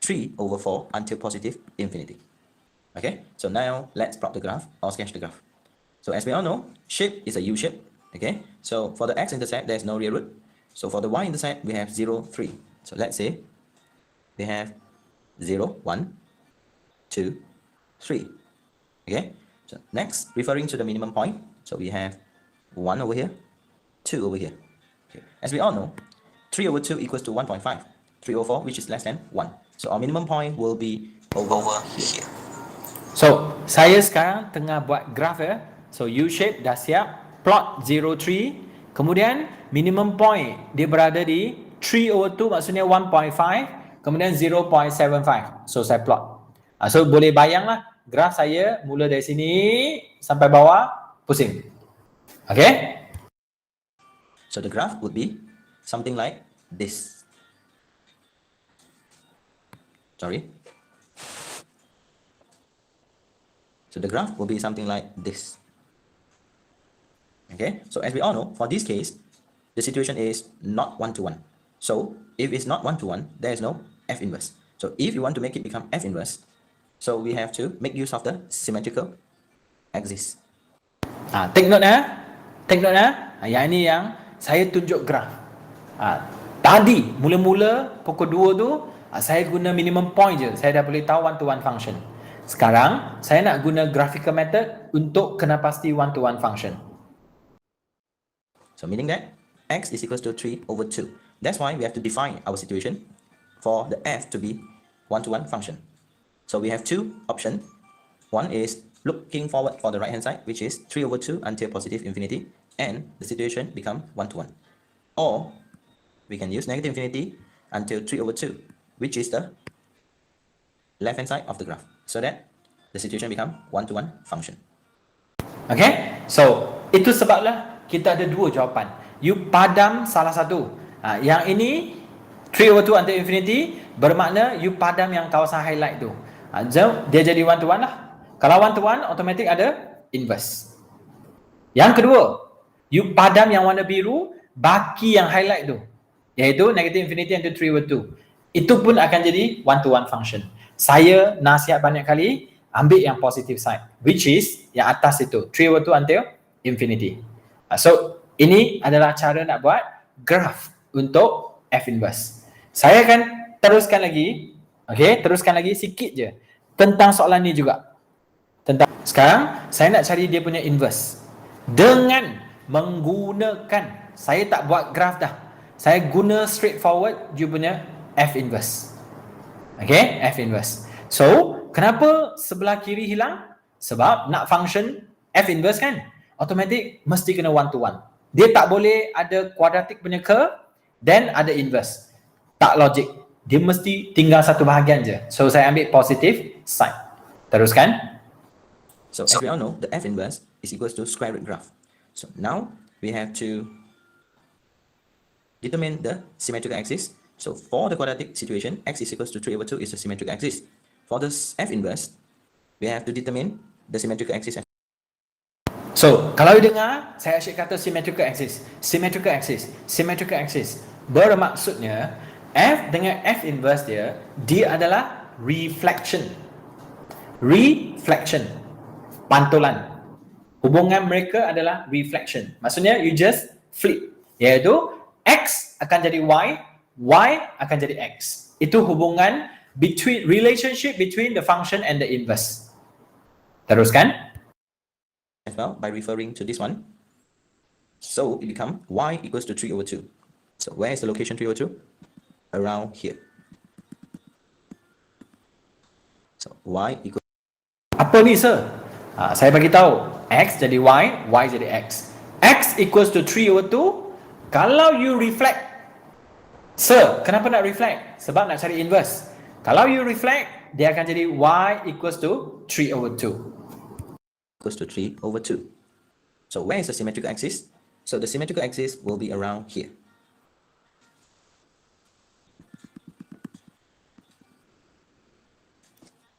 3 over 4 until positive infinity. Okay, so now let's plot the graph or sketch the graph. So as we all know, shape is a U shape. Okay, so for the x-intercept, there's no real root. So for the y-intercept, we have 0, 3. So let's say we have 0, 1, 2, 3. Okay, so next, referring to the minimum point, so we have 1 over here, 2 over here. Okay. As we all know, 3 over 2 equals to 1.5. 3 over 4, which is less than 1. So our minimum point will be over here. So, saya sekarang tengah buat graph ya. So, U-shape dah siap. Plot 0, 3. Kemudian, minimum point dia berada di 3 over 2 maksudnya 1.5. Kemudian 0.75. So, saya plot. So, boleh bayanglah graph saya mula dari sini sampai bawah pusing. Okay? So, the graph would be something like this. Sorry. So the graph will be something like this. Okay, so as we all know, for this case, the situation is not one-to-one. So if it's not one-to-one, there is no F inverse. So if you want to make it become F inverse, so we have to make use of the symmetrical axis. Take note Take note yang ini yang saya tunjuk graph. Tadi mula-mula pukul 2 tu saya guna minimum point je. Saya dah boleh tahu one-to-one function. Sekarang, saya nak guna graphical method untuk kena pasti one-to-one function. So meaning that x is equals to 3 over 2. That's why we have to define our situation for the f to be one-to-one function. So we have two options. One is looking forward for the right-hand side, which is 3 over 2 until positive infinity, and the situation become one-to-one. Or we can use negative infinity until 3 over 2, which is the left-hand side of the graph, so that the situation become one-to-one function. Okay, so itu sebablah kita ada dua jawapan. You padam salah satu. Yang ini 3 over 2 until infinity bermakna you padam yang kawasan highlight tu. So dia jadi one-to-one lah. Kalau one-to-one, automatic ada inverse. Yang kedua, you padam yang warna biru, baki yang highlight tu, iaitu negative infinity until 3 over 2. Itu pun akan jadi one-to-one function. Saya nasihat banyak kali, ambil yang positive side, which is yang atas itu, 3/2 until infinity. So, ini adalah cara nak buat graph untuk F inverse. Saya akan teruskan lagi, okay, teruskan lagi sikit je tentang soalan ni juga. Sekarang, saya nak cari dia punya inverse. Dengan menggunakan, saya tak buat graph dah. Saya guna straightforward dia punya F inverse. Okay, F inverse. So, kenapa sebelah kiri hilang? Sebab nak function F inverse kan, automatic mesti kena one to one. Dia tak boleh ada quadratic punya curve, then ada inverse. Tak logik. Dia mesti tinggal satu bahagian je. So, saya ambil positive side. Teruskan. So as we all know, the F inverse is equals to square root graph. So now we have to determine the symmetrical axis. So for the quadratic situation, x is equals to 3/2 is the symmetrical axis. For this F inverse, we have to determine the symmetrical axis. So, kalau you dengar, saya asyik kata symmetrical axis. Symmetrical axis. Symmetrical axis. Bermaksudnya, F dengan F inverse dia adalah reflection. Reflection. Pantulan. Hubungan mereka adalah reflection. Maksudnya, you just flip. Iaitu, X akan jadi Y, Y akan jadi X. Itu hubungan relationship between the function and the inverse. Teruskan. As well, by referring to this one, so it become y equals to 3/2. So where is the location 3/2? Around here. So y equals. Apa ni, sir? Saya bagi tahu. X jadi Y, Y jadi X. X equals to 3/2. Kalau you reflect, sir, kenapa nak reflect? Sebab nak cari inverse. Kalau you reflect, dia akan jadi Y equals to 3/2. Equals to 3/2. So where is the symmetrical axis? So the symmetrical axis will be around here.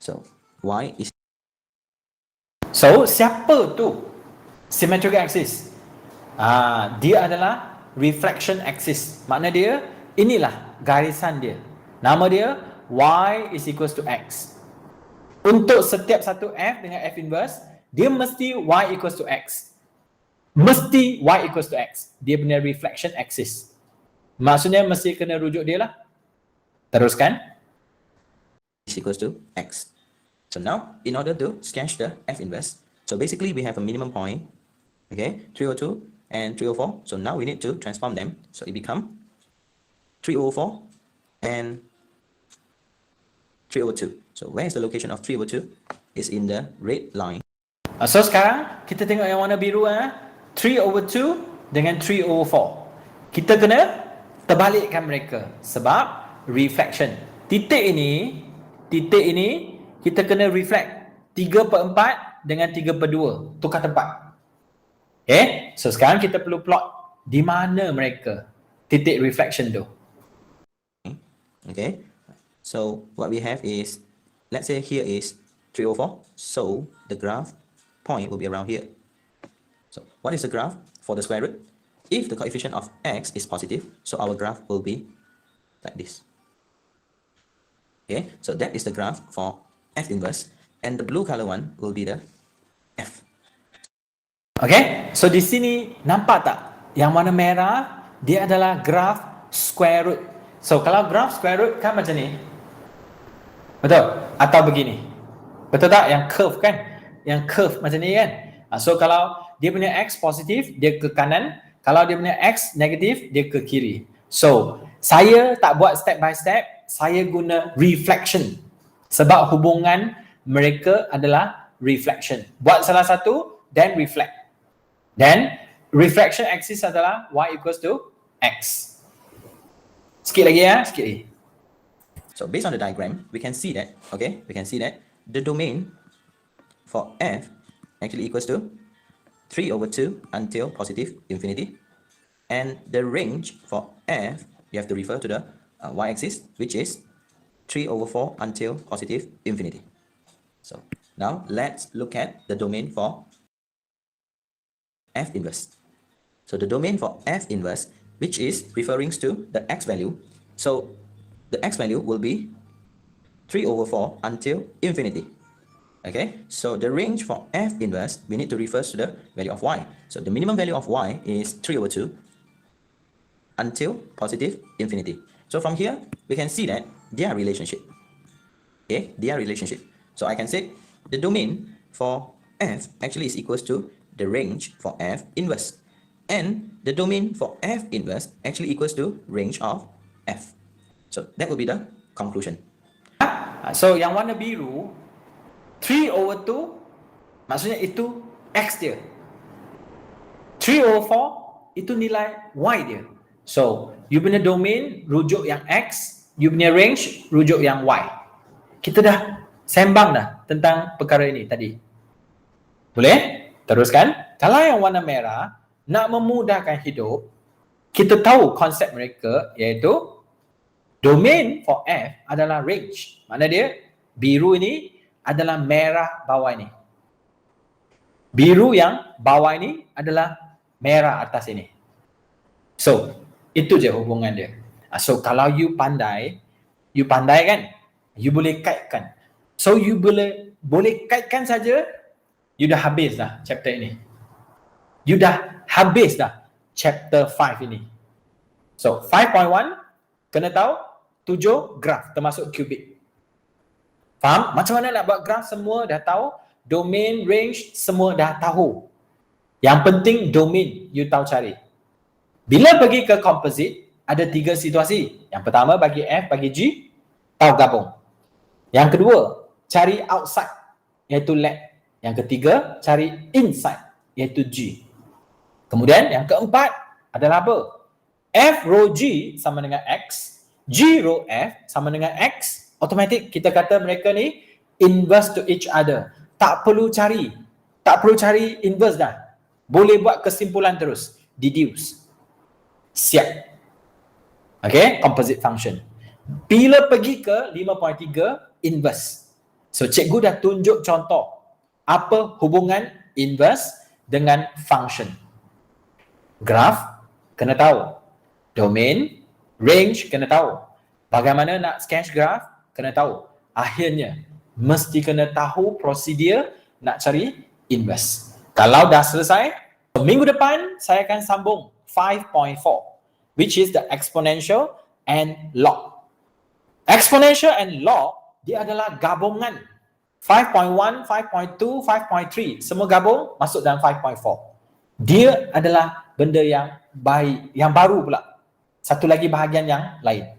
So y is. So siapa tu symmetrical axis? Dia adalah reflection axis. Makna dia, inilah garisan dia. Nama dia y is equals to x. Untuk setiap satu F dengan F inverse, dia mesti y equals to x. Mesti y equals to x. Dia punya reflection axis. Maksudnya mesti kena rujuk dia lah. Teruskan. Is equals to x. So now, in order to sketch the F inverse, so basically we have a minimum point, okay, 3/2 and 3/4. So now we need to transform them. So it become 3/4 and 3/2. So where is the location of 3/2? Is in the red line. So sekarang kita tengok yang warna biru 3/2 dengan 3/4. Kita kena terbalikkan mereka sebab reflection. Titik ini kita kena reflect 3/4 dengan 3/2, tukar tempat. Okay, so sekarang kita perlu plot di mana mereka titik reflection tu. Okay, so what we have is, let's say here is 3/4, so the graph point will be around here. So what is the graph for the square root? If the coefficient of x is positive, so our graph will be like this. Okay, so that is the graph for F inverse, and the blue color one will be the F. Okay, so di sini nampak tak? Yang warna merah, dia adalah graph square root. So kalau graph square root kan macam ni. Betul? Atau begini. Betul tak? Yang curve kan? Yang curve macam ni kan? So kalau dia punya X positif, dia ke kanan. Kalau dia punya X negatif, dia ke kiri. So, saya tak buat step by step. Saya guna reflection. Sebab hubungan mereka adalah reflection. Buat salah satu, then reflect. Then, reflection axis adalah Y equals to X. Sikit lagi sikit lagi. So based on the diagram, we can see that, okay, we can see that the domain for F actually equals to 3/2 until positive infinity, and the range for F, you have to refer to the y-axis, which is 3/4 until positive infinity. So now let's look at the domain for F inverse. So the domain for F inverse, which is referring to the x value, so the x value will be 3 over 4 until infinity. Okay, so the range for f inverse, we need to refer to the value of y. So the minimum value of y is 3 over 2 until positive infinity. So from here, we can see that their relationship. Okay, their relationship. So I can say the domain for f actually is equals to the range for f inverse. And the domain for f inverse actually equals to range of f. So that will be the conclusion. So yang warna biru 3 over 2 maksudnya itu x dia. 3 over 4 itu nilai y dia. So you punya domain rujuk yang x, you punya range rujuk yang y. Kita dah sembang dah tentang perkara ini tadi. Boleh? Teruskan. Kalau yang warna merah nak memudahkan hidup, kita tahu konsep mereka iaitu domain for f adalah range. Mana dia? Biru ini adalah merah bawah ini. Biru yang bawah ini adalah merah atas ini. So, itu je hubungan dia. So, kalau you pandai kan? You boleh kaitkan. So, you boleh kaitkan saja, you dah habis dah chapter ini. You dah habis dah chapter 5 ini. So, 5.1 kena tahu 7 graf termasuk cubic. Faham? Macam mana nak buat graf semua dah tahu. Domain, range semua dah tahu. Yang penting domain you tahu cari. Bila pergi ke composite, ada 3 situasi. Yang pertama bagi F, bagi G, tahu gabung. Yang kedua, cari outside, iaitu let. Yang ketiga, cari inside, iaitu G. Kemudian yang keempat adalah apa? F row G sama dengan X, G row F sama dengan X, automatic kita kata mereka ni inverse to each other. Tak perlu cari inverse dah. Boleh buat kesimpulan terus, deduce. Siap. Okay, composite function. Bila pergi ke 5.3, inverse. So cikgu dah tunjuk contoh apa hubungan inverse dengan function. Graph kena tahu, domain, range kena tahu. Bagaimana nak sketch graph kena tahu. Akhirnya mesti kena tahu prosedur nak cari inverse. Kalau dah selesai, minggu depan saya akan sambung 5.4 which is the exponential and log. Exponential and log dia adalah gabungan 5.1, 5.2, 5.3 semua gabung masuk dalam 5.4. Dia adalah benda yang baik, yang baru pula. Satu lagi bahagian yang lain.